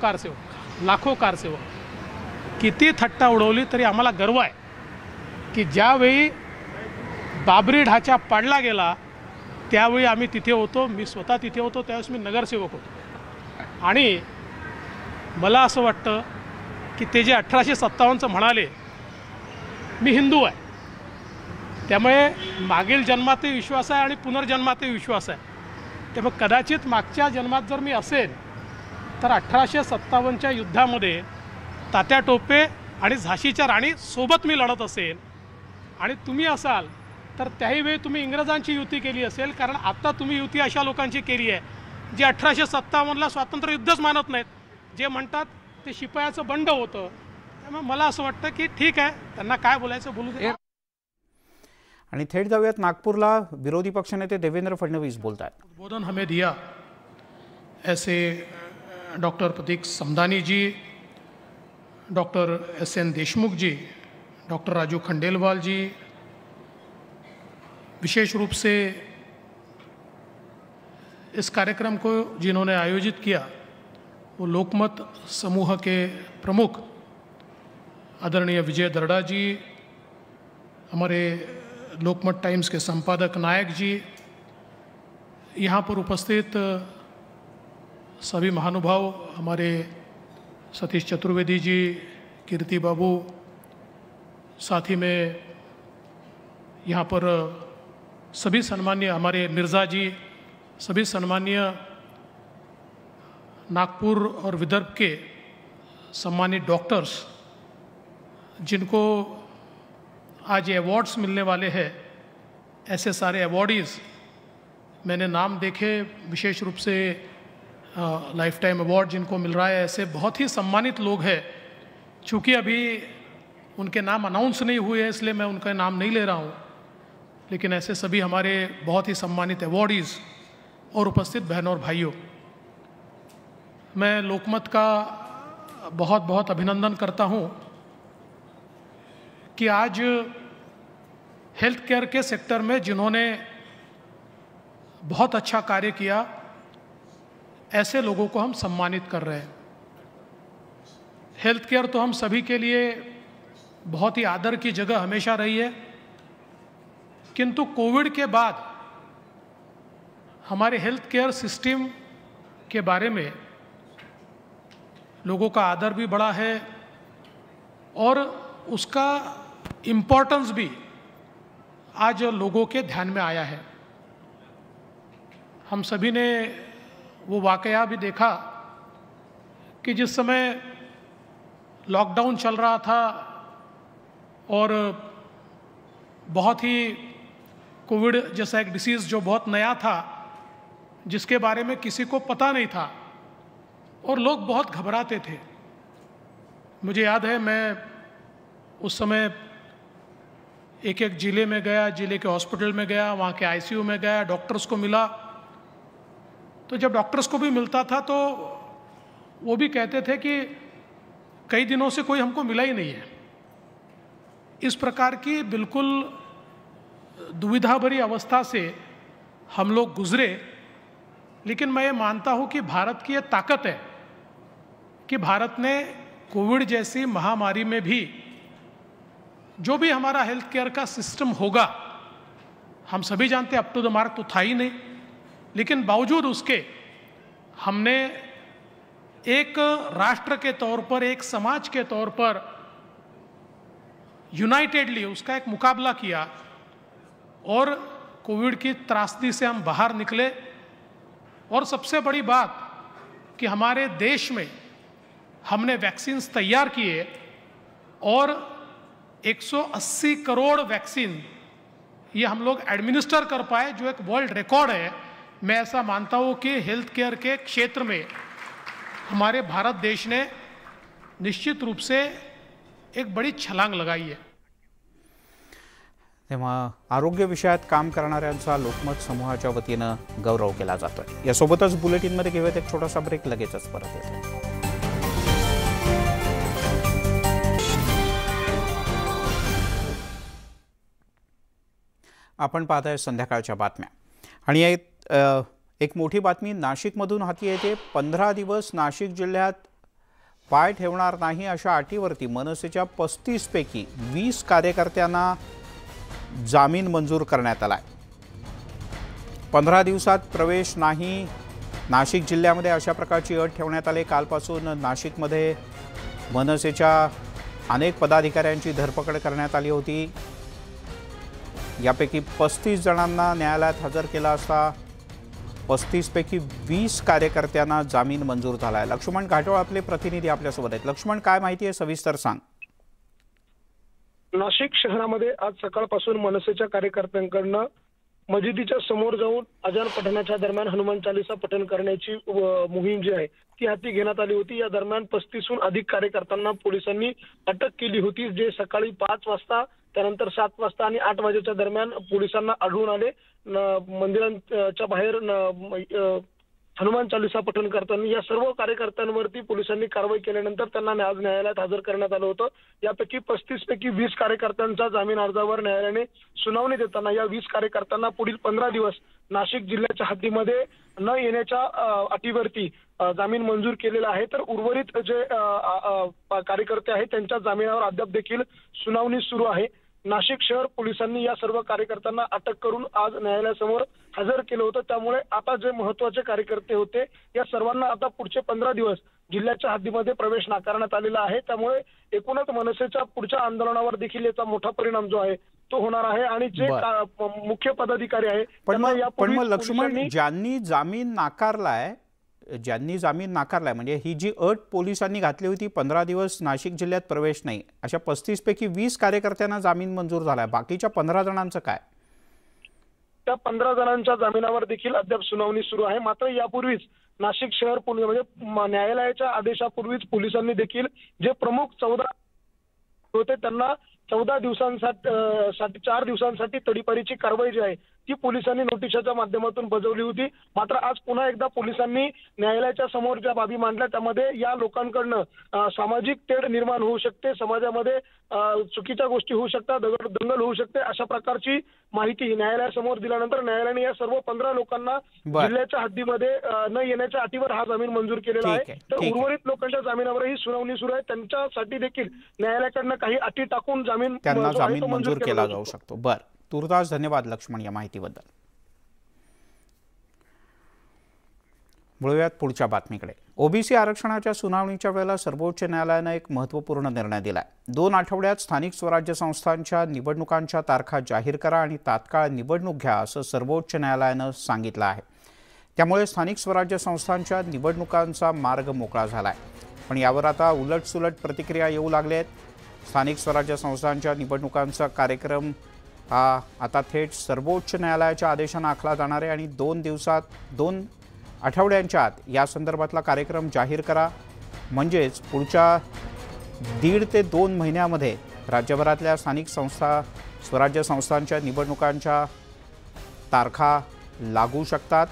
[SPEAKER 11] कारसेवक किती थट्टा उडवली तरी आम्हाला गर्व आहे की ज्यावेळी बाबरी ढाचा पाडला गेला त्यावेळी आम्ही तिथे होतो. मी स्वतः तिथे होतो, त्यावेळेस मी नगरसेवक होतो. आणि मला असं वाटतं की ते जे 1857 म्हणाले मी हिंदू आहे, त्यामुळे मागील जन्मातही विश्वास आहे आणि पुनर्जन्मातही विश्वास आहे. त्यामुळे कदाचित मागच्या जन्मात जर मी असेल तर 1857च्या युद्धामध्ये तात्या टोपे आणि झाशीच्या राणी सोबत मी लढत असेल आणि तुम्ही असाल तर त्याही वेळी तुम्ही इंग्रजांची युती केली असेल. कारण आता तुम्ही युती अशा लोकांची केली आहे जे 1857ला स्वातंत्र्य युद्धच मानत नाहीत, जे म्हणतात ते शिपायाचं बंड होतं. त्यामुळे मला असं वाटतं की ठीक आहे, त्यांना काय बोलायचं बोलू दे.
[SPEAKER 1] आणि थेट जाऊयात नागपूरला. विरोधी पक्षनेते देवेंद्र फडणवीस बोलतात.
[SPEAKER 11] उद्बोधन हमें दिया ऐसे डॉक्टर प्रतीक समदानी जी, डॉक्टर SN देशमुख जी, डॉक्टर राजू खंडेलवाल जी, विशेष रूप से इस कार्यक्रम को जिन्होंने आयोजित किया वो लोकमत समूह के प्रमुख आदरणीय विजय दर्डा जी, हमारे लोकमत टाइम्स के संपादक नायक जी, यहाँ पर उपस्थित सभी महानुभाव, हमारे सतीश चतुर्वेदी जी, कीर्ति बाबू, साथ ही में यहाँ पर सभी सम्मानीय हमारे मिर्ज़ा जी, सभी सम्मानीय नागपुर और विदर्भ के सम्मानित डॉक्टर्स जिनको आज ये अवार्ड्स मिलने वाले हैं, ऐसे सारे अवॉर्डीज़ मैंने नाम देखे, विशेष रूप से लाइफ टाइम अवार्ड जिनको मिल रहा है, ऐसे बहुत ही सम्मानित लोग हैं। चूँकि अभी उनके नाम अनाउंस नहीं हुए हैं इसलिए मैं उनका नाम नहीं ले रहा हूँ, लेकिन ऐसे सभी हमारे बहुत ही सम्मानित अवॉर्डीज़ और उपस्थित बहनों और भाइयों, मैं लोकमत का बहुत बहुत अभिनंदन करता हूँ कि आज हेल्थ केयर के सेक्टर में जिन्होंने बहुत अच्छा कार्य किया, ऐसे लोगों को हम सम्मानित कर रहे हैं। हेल्थ केयर तो हम सभी के लिए बहुत ही आदर की जगह हमेशा रही है, किंतु कोविड के बाद हमारे हेल्थ केयर सिस्टम के बारे में लोगों का आदर भी बढ़ा है और उसका इम्पोर्टेंस भी आज लोगों के ध्यान में आया है। हम सभी ने वो वाकया भी देखा कि जिस समय लॉकडाउन चल रहा था और बहुत ही कोविड जैसा एक डिसीज़ जो बहुत नया था, जिसके बारे में किसी को पता नहीं था और लोग बहुत घबराते थे। मुझे याद है मैं उस समय एक एक ज़िले में गया, ज़िले के हॉस्पिटल में गया, वहाँ के आईसीयू में गया, डॉक्टर्स को मिला। तो जब डॉक्टर्स को भी मिलता था तो वो भी कहते थे कि कई दिनों से कोई हमको मिला ही नहीं है। इस प्रकार की बिल्कुल दुविधा भरी अवस्था से हम लोग गुजरे, लेकिन मैं ये मानता हूँ कि भारत की ये ताकत है कि भारत ने कोविड जैसी महामारी में भी जो भी हमारा हेल्थ केयर का सिस्टम होगा, हम सभी जानते हैं अप टू द मार्क तो था ही नहीं, लेकिन बावजूद उसके हमने एक राष्ट्र के तौर पर, एक समाज के तौर पर यूनाइटेडली उसका एक मुकाबला किया और कोविड की त्रासदी से हम बाहर निकले। और सबसे बड़ी बात कि हमारे देश में हमने वैक्सीन्स तैयार किए और 180 करोड़ वैक्सीन ये हम लोग एडमिनिस्टर कर पाए, जो एक वर्ल्ड रिकॉर्ड है। मैं ऐसा मानता हूँ कि हेल्थ केयर के क्षेत्र में हमारे भारत देश ने निश्चित रूप से एक बड़ी छलांग लगाई आहे।
[SPEAKER 1] तेव्हा आरोग्य विषयात काम करणाऱ्यांचा लोकमत समूहाच्या वतीनं गौरव केला जातोय। यासोबतच बुलेटिनमध्ये घेऊयात एक छोटासा ब्रेक, लगेचच परत येतो। आपण पाहताय संध्याकाळच्या बातम्या आणि एक मोठी बातमी नाशिकमधून हाती येते। 15 दिवस नाशिक जिल्ह्यात पाय ठेवणार नाही अशा अटीवरती मनसेच्या 35 पैकी 20 कार्यकर्त्यांना जामीन मंजूर करण्यात आलाय। 15 दिवसात प्रवेश नाही नाशिक जिल्ह्यामध्ये अशा प्रकारची अट ठेवण्यात आली। कालपासून नाशिकमध्ये मनसेच्या अनेक पदाधिकाऱ्यांची धरपकड करण्यात आली होती। यापैकी 35 जणांना न्यायालयात हजर केला असता 35 पैकी 20 कार्यकर्त्यांना जामीन मंजूर झाला आहे। लक्ष्मण घाटोळ आपले प्रतिनिधी आपल्यासोबत आहेत। लक्ष्मण, काय माहिती आहे सविस्तर सांग।
[SPEAKER 12] नाशिक शहरामध्ये आज सकाळपासून मनसेच्या कार्यकर्त्यांकडून मस्जिदीच्या समोर जाऊन अजान पठणाच्या दरम्यान हनुमान चालीसा पठण करण्याची मोहीम जी आहे ती हाती घेण्यात आली होती। या दरम्यान 35हून अधिक कार्यकर्त्यांना पोलिसांनी अटक केली होती, जे सकाळी 5 वाजता त्यानंतर 7 वाजता आणि 8 वाजेच्या दरम्यान पोलिसांना आढळून आले। मंदिरांच्या बाहेर हनुमान चालीसा पठण करताना या सर्व कार्यकर्त्यांवरती पोलिसांनी कारवाई केल्यानंतर त्यांना आज न्यायालयात हजर करण्यात आलं होतं। यापैकी 35 पैकी 20 कार्यकर्त्यांच्या जामीन अर्जावर न्यायालयाने सुनावणी देताना या 20 कार्यकर्त्यांना पुढील 15 दिवस नाशिक जिल्ह्याच्या हद्दीमध्ये न येण्याच्या अटीवरती जामीन मंजूर केलेला आहे। तर उर्वरित जे कार्यकर्ते आहेत त्यांच्या जामिनावर अद्याप देखील सुनावणी सुरू आहे। नाशिक शहर पोलिसांनी या सर्व कार्यकर्त्यांना अटक करून आज न्यायालयासमोर हजर केलं होतं। त्यामुळे आता जे महत्त्वाचे कार्यकर्ते होते या सर्वांना आता पुढचे 15 दिवस जिल्ह्याच्या हद्दीमध्ये प्रवेश नाकारण्यात आलेला आहे। त्यामुळे एकूणच मनसेच्या पुढच्या आंदोलनावर देखील याचा मोठा परिणाम जो आहे तो होणार आहे आणि जे मुख्य पदाधिकारी आहे
[SPEAKER 1] पण मग लक्ष्मण, ज्यांनी जामीन नाकारलाय म्हणजे ही जी अट पोलिसांनी घातली होती 15 दिवस नाशिक जिल्ह्यात प्रवेश नाही, अशा 35 पैकी 20 कार्यकर्त्यांना जामीन मंजूर झालाय, बाकीच्या 15 जणांचं काय?
[SPEAKER 12] त्या 15 जणांच्या जामिनावर देखील अद्याप सुनावणी सुरू आहे. मात्र यापूर्वीच नाशिक शहर म्हणजे न्यायालयाच्या आदेशापूर्वीच पोलिसांनी देखील जे प्रमुख 14 होते त्यांना 14 दिवसांसाठी 4 दिवसांसाठी तडीपारीची कारवाई जी आहे ती पोलिसांनी नोटिसाच्या माध्यमातून बजावली होती. मात्र आज पुन्हा एकदा पोलिसांनी न्यायालयाच्या समोर ज्या बाबी मांडल्या त्यामध्ये या लोकांकडनं सामाजिक तेढ निर्माण होऊ शकते, समाजामध्ये चुकीच्या गोष्टी होऊ शकतात, दंगल होऊ शकते, अशा प्रकारची माहिती न्यायालयासमोर दिल्यानंतर न्यायालयाने या सर्व 15 लोकांना जिल्ह्याच्या हद्दीमध्ये न येण्याच्या अटीवर हा जामीन मंजूर केलेला आहे. तर उर्वरित लोकांच्या जामिनावरही सुनावणी सुरू आहे. त्यांच्यासाठी देखील न्यायालयाकडनं काही अटी टाकून
[SPEAKER 1] त्यांना जामीन मंजूर केला जाऊ शकतो. बर, तुर्तास धन्यवाद लक्ष्मण या माहितीबद्दल. वळूयात पुढच्या बातमीकडे. ओबीसी आरक्षणाच्या सुनावणीच्या वेळेला सर्वोच्च न्यायालयाने एक महत्त्वपूर्ण निर्णय दिलाय. 2 आठवड्यात स्थानिक स्वराज्य संस्थांच्या निवडणुकांच्या तारखा जाहीर करा आणि तात्काळ निवडणूक घ्या असं सर्वोच्च न्यायालयानं सांगितलं आहे. त्यामुळे स्थानिक स्वराज्य संस्थांच्या निवडणुकांचा मार्ग मोकळा झालाय. पण यावर आता उलटसुलट प्रतिक्रिया येऊ लागल्या आहेत. स्थानिक स्वराज्य संस्थांच्या निवडणुकांचा कार्यक्रम हा आता थेट सर्वोच्च न्यायालयाच्या आदेशाने आखला जाणार आहे आणि 2 आठवड्यांच्या आत या संदर्भातला कार्यक्रम जाहीर करा. म्हणजेच पुढच्या 1.5 ते 2 महिन्यामध्ये राज्यभरातल्या स्थानिक स्वराज्य संस्थांच्या निवडणुकांच्या तारखा लागू शकतात.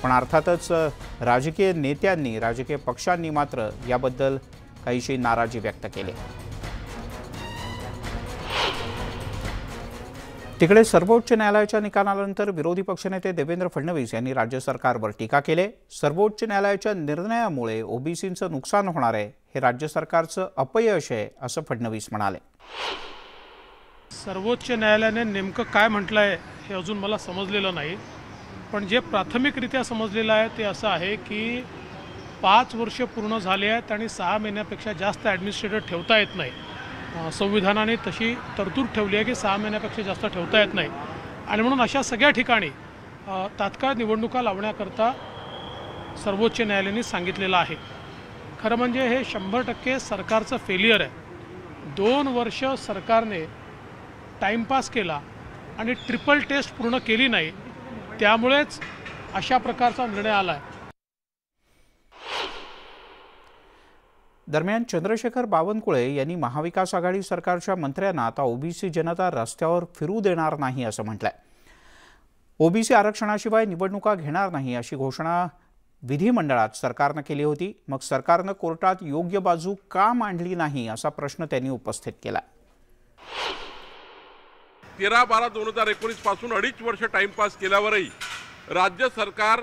[SPEAKER 1] पण अर्थातच राजकीय नेत्यांनी, राजकीय पक्षांनी मात्र याबद्दल काहीशी नाराजी व्यक्त केली. तिकडे सर्वोच्च न्यायालयाच्या निकालानंतर विरोधी पक्षनेते देवेंद्र फडणवीस यांनी राज्य सरकारवर टीका केली. सर्वोच्च न्यायालयाच्या निर्णयामुळे ओबीसींचं नुकसान होणार आहे, हे राज्य सरकारचं अपयश आहे असं फडणवीस म्हणाले.
[SPEAKER 11] सर्वोच्च न्यायालयाने नेमकं काय म्हटलंय हे अजून मला समजलेलं नाही. पण जे प्राथमिकरित्या समजलेलं आहे ते असं आहे की 5 वर्ष पूर्ण झाले आहेत आणि 6 महिन्यापेक्षा जास्त ॲडमिनिस्ट्रेटर ठेवता येत नाही. संविधानाने तशी तरतूद ठेवली आहे की 6 महिन्यापेक्षा जास्त ठेवता येत नाही आणि म्हणून अशा सगळ्या ठिकाणी तात्काळ निवडणुका लावण्याकरता सर्वोच्च न्यायालयाने सांगितलेलं आहे. खरं म्हणजे हे 100% सरकारचं फेलियर आहे. 2 वर्ष सरकारने टाईमपास केला आणि ट्रिपल टेस्ट पूर्ण केली नाही, त्यामुळेच अशा प्रकारचा निर्णय आला आहे.
[SPEAKER 1] दरम्यान चंद्रशेखर बावनकुळे यांनी महाविकास आघाडी सरकारच्या मंत्र्यांना आता ओबीसी जनता रस्त्यावर फिरू देणार नाही असं म्हटलंय. ओबीसी आरक्षणाशिवाय निवडणुका घेणार नाही अशी घोषणा विधिमंडळात सरकारनं केली होती. मग सरकारनं कोर्टात योग्य बाजू का मांडली नाही असा प्रश्न त्यांनी उपस्थित केला.
[SPEAKER 13] 13/12/2019 पासून 2.5 वर्ष टाइमपास केल्यावरही राज्य सरकार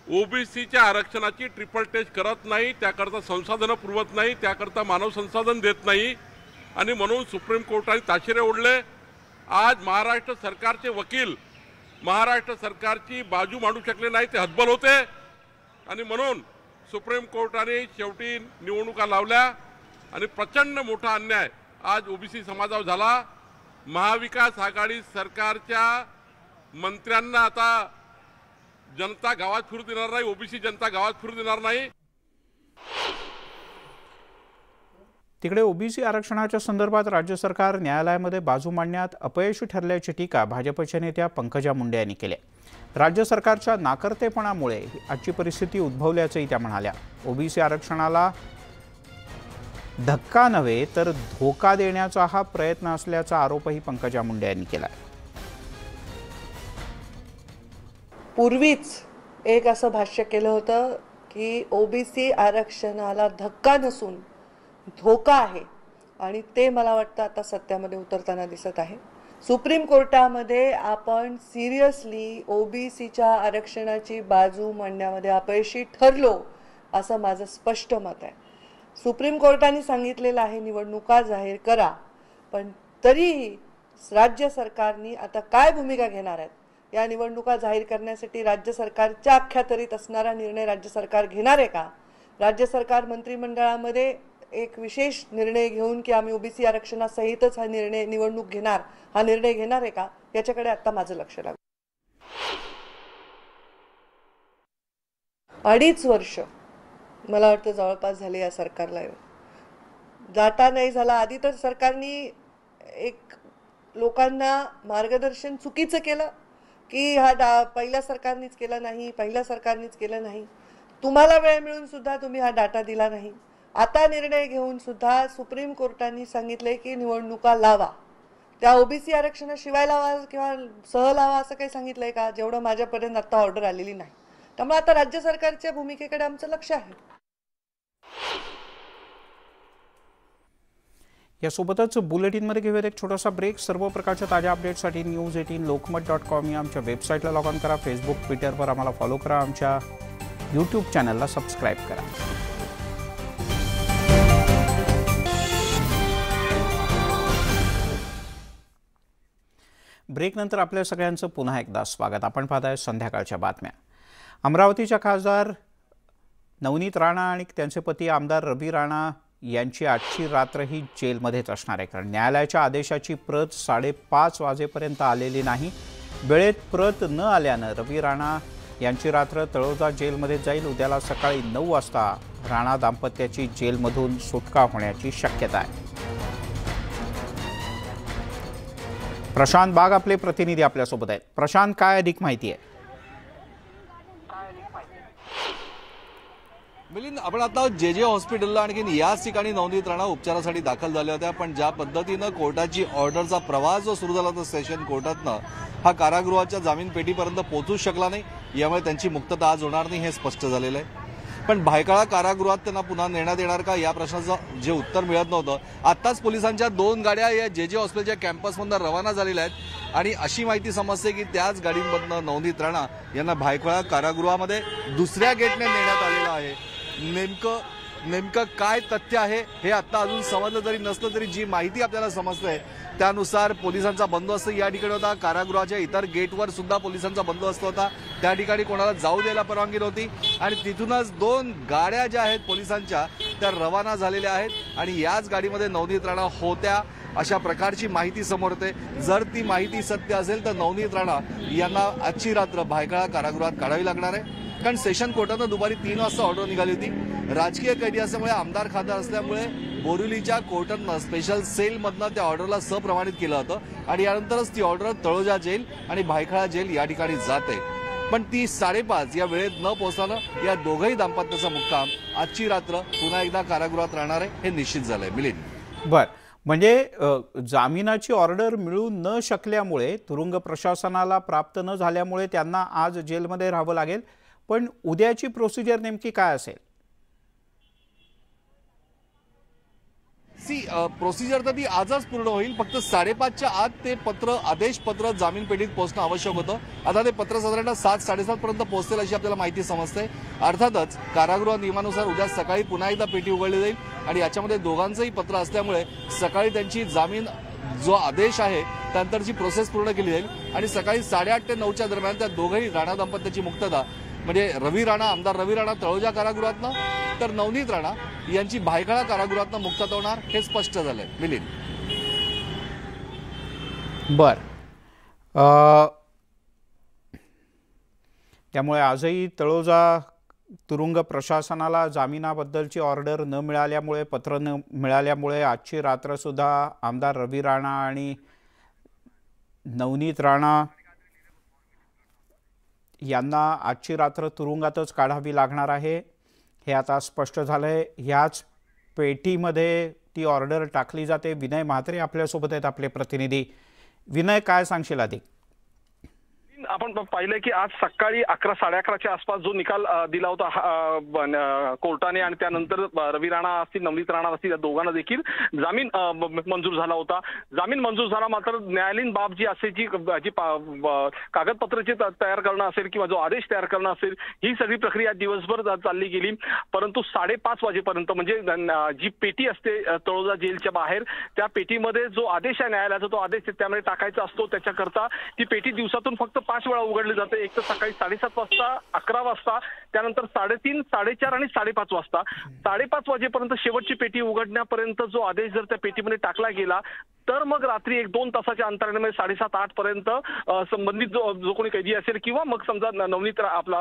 [SPEAKER 13] ओबीसीच्या आरक्षणाची ट्रिपल टेस्ट करत नाही, त्याकरता संसाधनं पुरवत नाही, त्याकरता मानव संसाधन देत नाही आणि म्हणून सुप्रीम कोर्टाने ताशेरे ओढले. आज महाराष्ट्र सरकारचे वकील महाराष्ट्र सरकारची बाजू मांडू शकले नाही, ते हतबल होते आणि म्हणून सुप्रीम कोर्टाने शेवटी निवडणुका लावल्या आणि प्रचंड मोठा अन्याय आज ओबीसी समाजावर झाला. महाविकास आघाडी सरकारच्या मंत्र्यांना आता जनता गावात फिरू देणार नाही, ओबीसी जनता गावात फिरू देणार नाही.
[SPEAKER 1] तिकडे ओबीसी आरक्षणाच्या संदर्भात राज्य सरकार न्यायालयामध्ये बाजू मांडण्यात अपयशी ठरल्याची टीका भाजपच्या नेत्या पंकजा मुंडे यांनी केली. राज्य सरकारच्या नाकर्तेपणामुळे आजची परिस्थिती उद्भवल्याचंही त्या म्हणाल्या. ओबीसी आरक्षणाला धक्का नव्हे तर धोका देण्याचा हा प्रयत्न असल्याचा आरोपही पंकजा मुंडे यांनी केला.
[SPEAKER 14] पूर्वीच एक असं भाष्य केलं होतं की ओबीसी आरक्षणाला धक्का नसून धोका आहे आणि ते मला वाटतं आता सत्यामध्ये उतरताना दिसत आहे. सुप्रीम कोर्टामध्ये आपण सिरियसली ओबीसीच्या आरक्षणाची बाजू मांडण्यामध्ये अपयशी ठरलो असं माझं स्पष्ट मत आहे. सुप्रीम कोर्टाने सांगितलेलं आहे निवडणुका जाहीर करा, पण तरीही राज्य सरकारने आता काय भूमिका घेणार आहेत, या निवडणुका जाहीर करण्यासाठी राज्य सरकारच्या अखत्यारीत असणारा निर्णय राज्य सरकार घेणार आहे का? राज्य सरकार मंत्रिमंडळामध्ये एक विशेष निर्णय घेऊन की आम्ही ओबीसी आरक्षणासहितच हा निर्णय घेणार आहे का, याच्याकडे आता माझं लक्ष लागलं. 2.5 वर्ष मला वाटतं जवळपास झाले या सरकारला. डाटा नाही झाला. आधी तर सरकारने एक लोकांना मार्गदर्शन चुकीचं केलं की हा पहिल्या सरकारनेच केला नाही, पहिल्या सरकारनेच केलं नाही. तुम्हाला वेळ मिळून सुद्धा तुम्ही हा डाटा दिला नाही. आता निर्णय घेऊन सुद्धा सुप्रीम कोर्टाने सांगितले की निवडणुका लावा. त्या ओबीसी आरक्षणाशिवाय लावा किंवा सह लावा असं काही सांगितलंय का? जेवढं माझ्यापर्यंत आता ऑर्डर आलेली नाही. त्यामुळे आता राज्य सरकारच्या भूमिकेकडे आमचं लक्ष आहे.
[SPEAKER 1] यासोबतच बुलेटिनमध्ये घेऊयात एक छोटासा ब्रेक. सर्व प्रकारच्या ताज्या अपडेट्ससाठी news18lokmat.com या आमच्या वेबसाईटला लॉग ऑन करा. फेसबुक, ट्विटरवर आम्हाला फॉलो करा. आमच्या यूट्यूब चॅनलला सबस्क्राईब करा. ब्रेकनंतर आपल्या सगळ्यांचं पुन्हा एकदा स्वागत. आपण पाहताय संध्याकाळच्या बातम्या. अमरावतीच्या खासदार नवनीत राणा आणि त्यांचे पती आमदार रवी राणा यांची आजची रात्र ही जेलमध्येच असणार आहे. कारण न्यायालयाच्या आदेशाची प्रत 5:30 वाजेपर्यंत आलेली नाही. वेळेत प्रत न आल्यानं रवी राणा यांची रात्र तळोजा जेलमध्ये जाईल. उद्याला सकाळी 9 वाजता राणा दाम्पत्याची जेलमधून सुटका होण्याची शक्यता आहे. प्रशांत बाग आपले प्रतिनिधी आपल्यासोबत आहेत. प्रशांत, काय अधिक माहिती आहे?
[SPEAKER 15] मिलिंद, आपण आता जे हॉस्पिटलला आणखीन याच ठिकाणी नवनीत राणा उपचारासाठी दाखल झाल्या होत्या. पण ज्या पद्धतीनं कोर्टाची ऑर्डरचा प्रवाह जो सुरू झाला होता सेशन कोर्टातनं, हा कारागृहाच्या जामीन पेटीपर्यंत पोहोचू शकला नाही. यामुळे त्यांची मुक्तता आज होणार नाही हे स्पष्ट झालेलं आहे. पण भायखळा कारागृहात त्यांना पुन्हा नेण्यात येणार का या प्रश्नाचं जे उत्तर मिळत नव्हतं. आत्ताच पोलिसांच्या 2 गाड्या या जे हॉस्पिटलच्या कॅम्पसमधून रवाना झालेल्या आहेत आणि अशी माहिती समजते की त्याच गाडींमधनं नवनीत राणा यांना भायखळा कारागृहामध्ये दुसऱ्या गेटने नेण्यात आलेलं आहे. नेमकं काय तथ्य आहे हे आता अजून समजलं जरी नसलं तरी जी माहिती आपल्याला समजते त्यानुसार पोलिसांचा बंदोबस्त या ठिकाणी होता. कारागृहाच्या इतर गेटवर सुद्धा पोलिसांचा बंदोबस्त होता. त्या ठिकाणी कोणाला जाऊ द्यायला परवानगी नव्हती आणि तिथूनच 2 गाड्या ज्या आहेत पोलिसांच्या त्या रवाना झालेल्या आहेत आणि याच गाडीमध्ये नवनीत राणा होत्या अशा प्रकारची माहिती समोर येते. जर ती माहिती सत्य असेल तर नवनीत राणा यांना आजची रात्र भायखळा कारागृहात काढावी लागणार आहे. कारण सेशन कोर्टानं दुपारी 3 वाजता ऑर्डर निघाली होती. राजकीय कैदी असल्यामुळे, आमदार खासदार असल्यामुळे बोरिवलीच्या कोर्टानं स्पेशल सेलमधनं त्या ऑर्डरला सप्रमाणित केलं होतं आणि यानंतरच ती ऑर्डर तळोजा जेल आणि भायखळा जेल या ठिकाणी जाते. पण ती 5:30 या वेळेत न पोहोचल्यानं या दोघंही दाम्पत्याचा मुक्काम आजची रात्र पुन्हा एकदा कारागृहात राहणार आहे हे निश्चित झालंय. मिलिंद,
[SPEAKER 1] बर, म्हणजे जामिनाची ऑर्डर मिळू न शकल्यामुळे, तुरुंग प्रशासनाला प्राप्त न झाल्यामुळे त्यांना आज जेलमध्ये राहावं लागेल. पण उद्याची प्रोसिजर नेमकी काय असेल?
[SPEAKER 15] प्रोसिजर तर ती आजच पूर्ण होईल. फक्त 5:30च्या आत ते आदेश पत्र जामीन पेटीत पोहोचणं आवश्यक होतं. आता ते पत्र साधारणतः 7-7:30 पर्यंत पोहोचेल अशी आपल्याला माहिती समजते. अर्थातच कारागृह नियमानुसार उद्या सकाळी पुन्हा एकदा पेटी उघडली जाईल आणि याच्यामध्ये दोघांचंही पत्र असल्यामुळे सकाळी त्यांची जामीन जो आदेश आहे त्यानंतरची प्रोसेस पूर्ण केली जाईल आणि सकाळी 8:30 ते 9च्या दरम्यान त्या दोघंही राणा दाम्पत्याची मुक्तता म्हणजे रवी राणा, आमदार रवी राणा तळोजा कारागृहातनं तर नवनीत राणा यांची भायखळा कारागृहातनं मुक्तता होणार हे स्पष्ट झालंय. मिलिंद,
[SPEAKER 1] बर, त्यामुळे आजही तळोजा तुरुंग प्रशासनाला जामिनाबद्दलची ऑर्डर न मिळाल्यामुळे, पत्र न मिळाल्यामुळे आजची रात्र सुद्धा आमदार रवी राणा आणि नवनीत राणा यांना आजची रात्र तुरुंगातच काढावी लागणार आहे हे आता स्पष्ट झालंय. ह्याच पेटीमध्ये ती ऑर्डर टाकली जाते. विनय म्हात्रे आपल्यासोबत आहेत, आपले प्रतिनिधी. विनय, काय सांगशील अधिक?
[SPEAKER 16] आपण पाहिलं की आज सकाळी 11-11:30च्या आसपास जो निकाल दिला होता कोर्टाने आणि त्यानंतर रवी राणा असतील, नवनीत राणा असतील, या दोघांना देखील जामीन मंजूर झाला होता. जामीन मंजूर झाला, मात्र न्यायालयीन बाब जी असेल, जी कागदपत्र जे तयार करणं असेल किंवा जो आदेश तयार करणं असेल, ही सगळी प्रक्रिया दिवसभर चालली गेली. परंतु 5:30 वाजेपर्यंत म्हणजे जी पेटी असते तळोजा जेलच्या बाहेर, त्या पेटीमध्ये जो आदेश आहे न्यायालयाचा, तो आदेश त्यामध्ये टाकायचा असतो. त्याच्याकरता ती पेटी दिवसातून फक्त 5 वेळा उघडली जाते. एक तर सकाळी 7:30 वाजता, 11 वाजता, त्यानंतर 3:30, 4:30 आणि 5:30 वाजता. 5:30 वाजेपर्यंत शेवटची पेटी उघडण्यापर्यंत जो आदेश जर त्या पेटीमध्ये टाकला गेला तर मग रात्री 1-2 तासाच्या अंतराने म्हणजे 7:30-8 पर्यंत संबंधित जो कोणी कैदी असेल किंवा मग समजा नवनीत आपला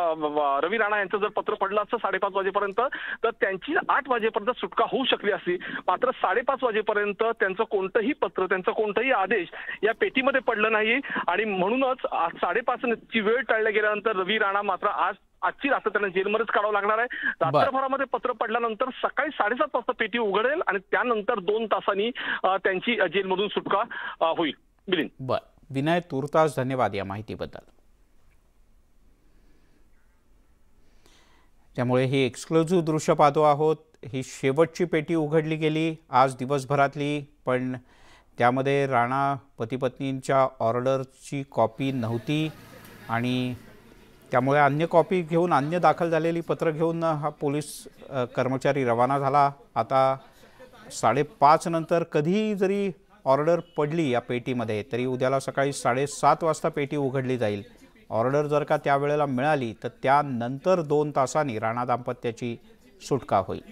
[SPEAKER 16] रवी राणा यांचं जर पत्र पडलं असतं 5:30 वाजेपर्यंत, तर त्यांची 8 वाजेपर्यंत सुटका होऊ शकली असती. मात्र 5:30 वाजेपर्यंत त्यांचं कोणतंही पत्र, त्यांचा कोणताही आदेश या पेटीमध्ये पडलं नाही आणि म्हणूनच 5:30 ची वेळ टळल्या गेल्यानंतर रवी राणा मात्र आजची रात्र त्यांना जेलमध्येच काढावं लागणार आहे. रात्रभरामध्ये पत्र पडल्यानंतर सकाळी 7:30 वाजता पेटी उघडेल आणि त्यानंतर 2 तासांनी त्यांची जेलमधून सुटका होईल. मिलिंद.
[SPEAKER 1] बर, विनय तुर्तास धन्यवाद या माहितीबद्दल. त्यामुळे ही एक्सक्लुझिव्ह दृश्य पाहतो आहोत. ही शेवटची पेटी उघडली गेली आज दिवसभरातली, पण त्यामध्ये राणा पती पत्नींच्या ऑर्डरची कॉपी नव्हती आणि त्यामुळे अन्य कॉपी घेऊन, अन्य दाखल झालेली पत्र घेऊन हा पोलीस कर्मचारी रवाना झाला. आता 5:30 नंतर कधीही जरी ऑर्डर पडली या पेटीमध्ये तरी उद्याला सकाळी 7:30 वाजता पेटी उघडली जाईल. ऑर्डर जर का त्यावेळेला मिळाली तर त्यानंतर 2 तासांनी राणा दाम्पत्याची सुटका होईल.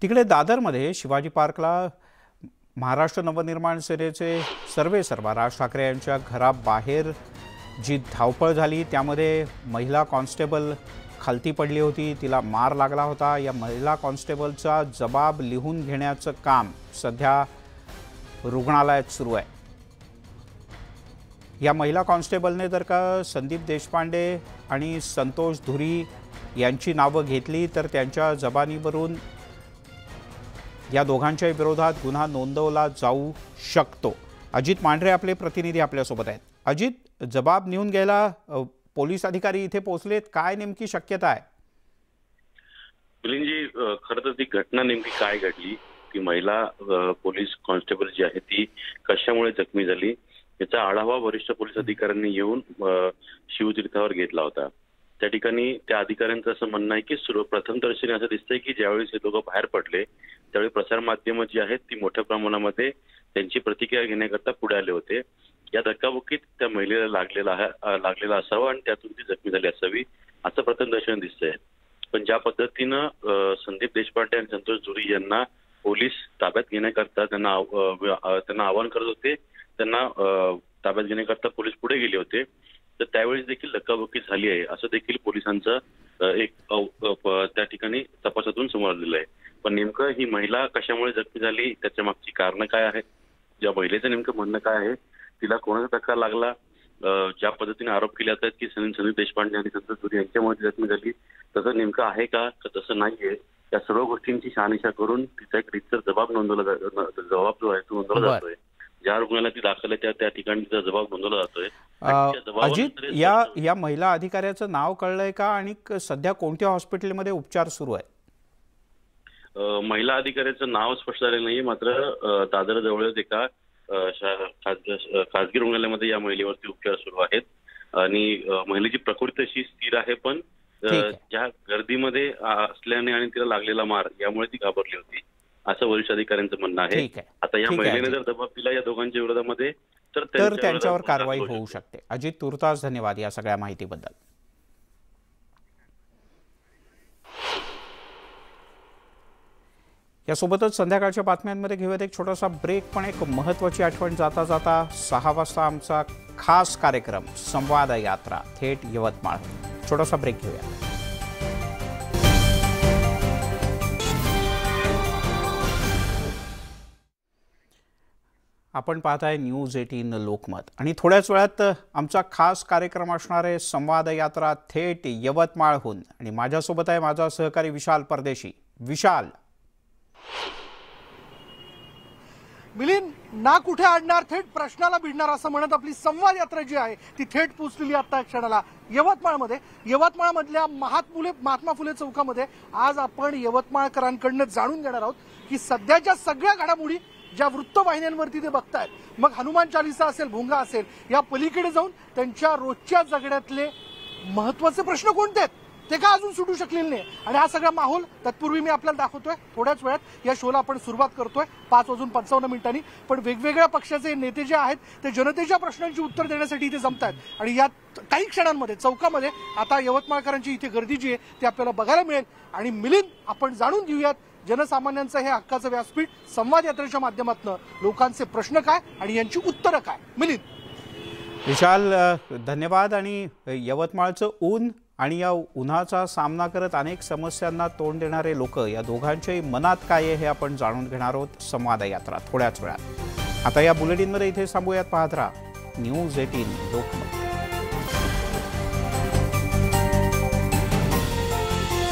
[SPEAKER 1] तिकडे दादरमध्ये शिवाजी पार्कला महाराष्ट्र नवनिर्माण सेनेचे सर्वेसर्वा राज ठाकरे यांच्या घराबाहेर जी धावपळ झाली त्यामध्ये महिला कॉन्स्टेबल खालती पडली होती, तिला मार लागला होता. या महिला कॉन्स्टेबलचा जबाब लिहून घेण्याचं काम सध्या रुग्णालयात सुरू आहे. या महिला कॉन्स्टेबलने जर का संदीप देशपांडे आणि संतोष धुरी यांची नावं घेतली तर त्यांच्या जबानीवरून या दोघांच्या विरोधात गुन्हा नोंदवला जाऊ शकतो. अजित मांढरे आपले प्रतिनिधी आपल्यासोबत आहेत. अजित, जबाब लिहून घ्यायला पोलीस अधिकारी इथे पोहोचलेत, काय नेमकी शक्यता आहे?
[SPEAKER 5] मिलिंदजी, खरं तर ती घटना नेमकी काय घडली, ती महिला पोलीस कॉन्स्टेबल जी आहे ती कशामुळे जखमी झाली याचा आढावा वरिष्ठ पोलीस अधिकाऱ्यांनी येऊन शिवतीर्थावर घेतला होता. त्या ठिकाणी त्या अधिकाऱ्यांचं असं म्हणणं आहे की प्रथमदर्शनी असं दिसतंय की ज्यावेळेस हे दोघं बाहेर पडले त्यावेळी प्रसारमाध्यमं जी आहेत ती मोठ्या प्रमाणामध्ये त्यांची प्रतिक्रिया घेण्याकरता पुढे आले होते. या धक्काबुक्कीत त्या महिलेला लागलेला असावा आणि त्यातून ती जखमी झाली असावी असं प्रथमदर्शनी दिसतंय. पण ज्या पद्धतीनं संदीप देशपांडे आणि संतोष धुरी यांना पोलीस ताब्यात घेण्याकरता त्यांना आवाहन करत होते, त्यांना ताब्यात घेण्याकरता पोलीस पुढे गेले होते, तर त्यावेळेस देखील धक्काबुक्की झाली आहे असं देखील पोलिसांचं एक त्या ठिकाणी तपासातून समोर आलेलं आहे. पण नेमकं ही महिला कशामुळे जखमी झाली, त्याच्या मागची कारणं काय आहेत, ज्या महिलेचं नेमकं म्हणणं काय आहे, तिला कोणाचा धक्का लागला, ज्या पद्धतीने आरोप केले जातात की संदीप देशपांडे आणि संतोष धुरी यांच्यामुळे जखमी झाली, तसं नेमकं आहे का तसं नाहीये, या सर्व गोष्टींची शहानिशा करून तिचा एक रीतसर जबाब जो आहे तो नोंदवला जातोय. ज्या रुग्णाला ती दाखल आहे त्या ठिकाणी तिचा जबाब नोंदवला जातोय.
[SPEAKER 1] अजित, या महिला अधिकाऱ्याचं नाव कळलंय का आणि सध्या कोणत्या हॉस्पिटलमध्ये उपचार सुरू आहे?
[SPEAKER 5] महिला अधिकाऱ्याचं नाव स्पष्ट झालेलं नाही, मात्र दादर जवळच एका खासगी रुग्णालयामध्ये या महिलेवरती उपचार सुरू आहेत आणि महिलेची प्रकृती तशी स्थिर आहे, पण ज्या गर्दीमध्ये असल्याने आणि तिला लागलेला मार यामुळे ती घाबरली होती असं वरिष्ठ अधिकाऱ्यांचं म्हणणं आहे. आता या महिलेने जर दबाव दिला या दोघांच्या विरोधामध्ये तर
[SPEAKER 1] त्यांच्यावर कारवाई होऊ शकते. अजित तुर्तास धन्यवाद या सगळ्या माहितीबद्दल. यासोबतच संध्याकाळच्या बातम्यांमध्ये घेऊयात एक छोटासा ब्रेक, पण एक महत्त्वाची आठवण जाता जाता 6 वाजता आमचा खास कार्यक्रम संवाद यात्रा थेट यवतमाळ. छोटासा ब्रेक घेऊया. आपण पाहताय न्यूज 18 लोकमत आणि थोड्याच वेळात आमचा खास कार्यक्रम असणार आहे संवाद यात्रा थेट यवतमाळहून आणि माझ्यासोबत आहे माझा सहकारी विशाल परदेशी. विशाल,
[SPEAKER 8] मिलिंद, ना कुठे अडणार थेट प्रश्नाला भिडणार असं म्हणत आपली संवाद यात्रा जी आहे ती थेट पोहोचलेली आता क्षणाला यवतमाळमध्ये. यवतमाळमधल्या महात्मा फुले चौकामध्ये आज आपण यवतमाळकरांकडनं जाणून घेणार आहोत की सध्याच्या सगळ्या घडामोडी ज्या वृत्तवाहिन्यांवरती ते बघतायत, मग हनुमान चालीसा असेल, भोंगा असेल, या पलीकडे जाऊन त्यांच्या रोजच्या जगण्यातले महत्वाचे प्रश्न कोणते आहेत ते का अजून सुटू शकलेले नाही. आणि हा सगळा माहोल तत्पूर्वी मी आपल्याला दाखवतोय. थोड्याच वेळात या शोला आपण सुरुवात करतोय 5:55 पण वेगवेगळ्या पक्षाचे नेते जे आहेत ते जनतेच्या प्रश्नांची उत्तर देण्यासाठी इथे जमतायत आणि या काही क्षणांमध्ये चौकामध्ये आता यवतमाळकरांची इथे गर्दी जी आहे ती आपल्याला बघायला मिळेल. आणि मिलिंद, आपण जाणून घेऊयात
[SPEAKER 17] जनसामान्यांचं हे हक्काचं व्यासपीठ संवाद यात्रेच्या माध्यमातून लोकांचे प्रश्न काय आणि यांची उत्तरं काय. मिलिंद.
[SPEAKER 1] विशाल, धन्यवाद. आणि यवतमाळचं ऊन आणि या उन्हाचा सामना करत अनेक समस्यांना तोंड देणारे लोक, या दोघांच्याही मनात काय आहे हे आपण जाणून घेणार आहोत संवाद यात्रा थोड्याच वेळात. आता या बुलेटिनमध्ये इथे थांबूयात. पाहत राहा न्यूज 18 लोकमत.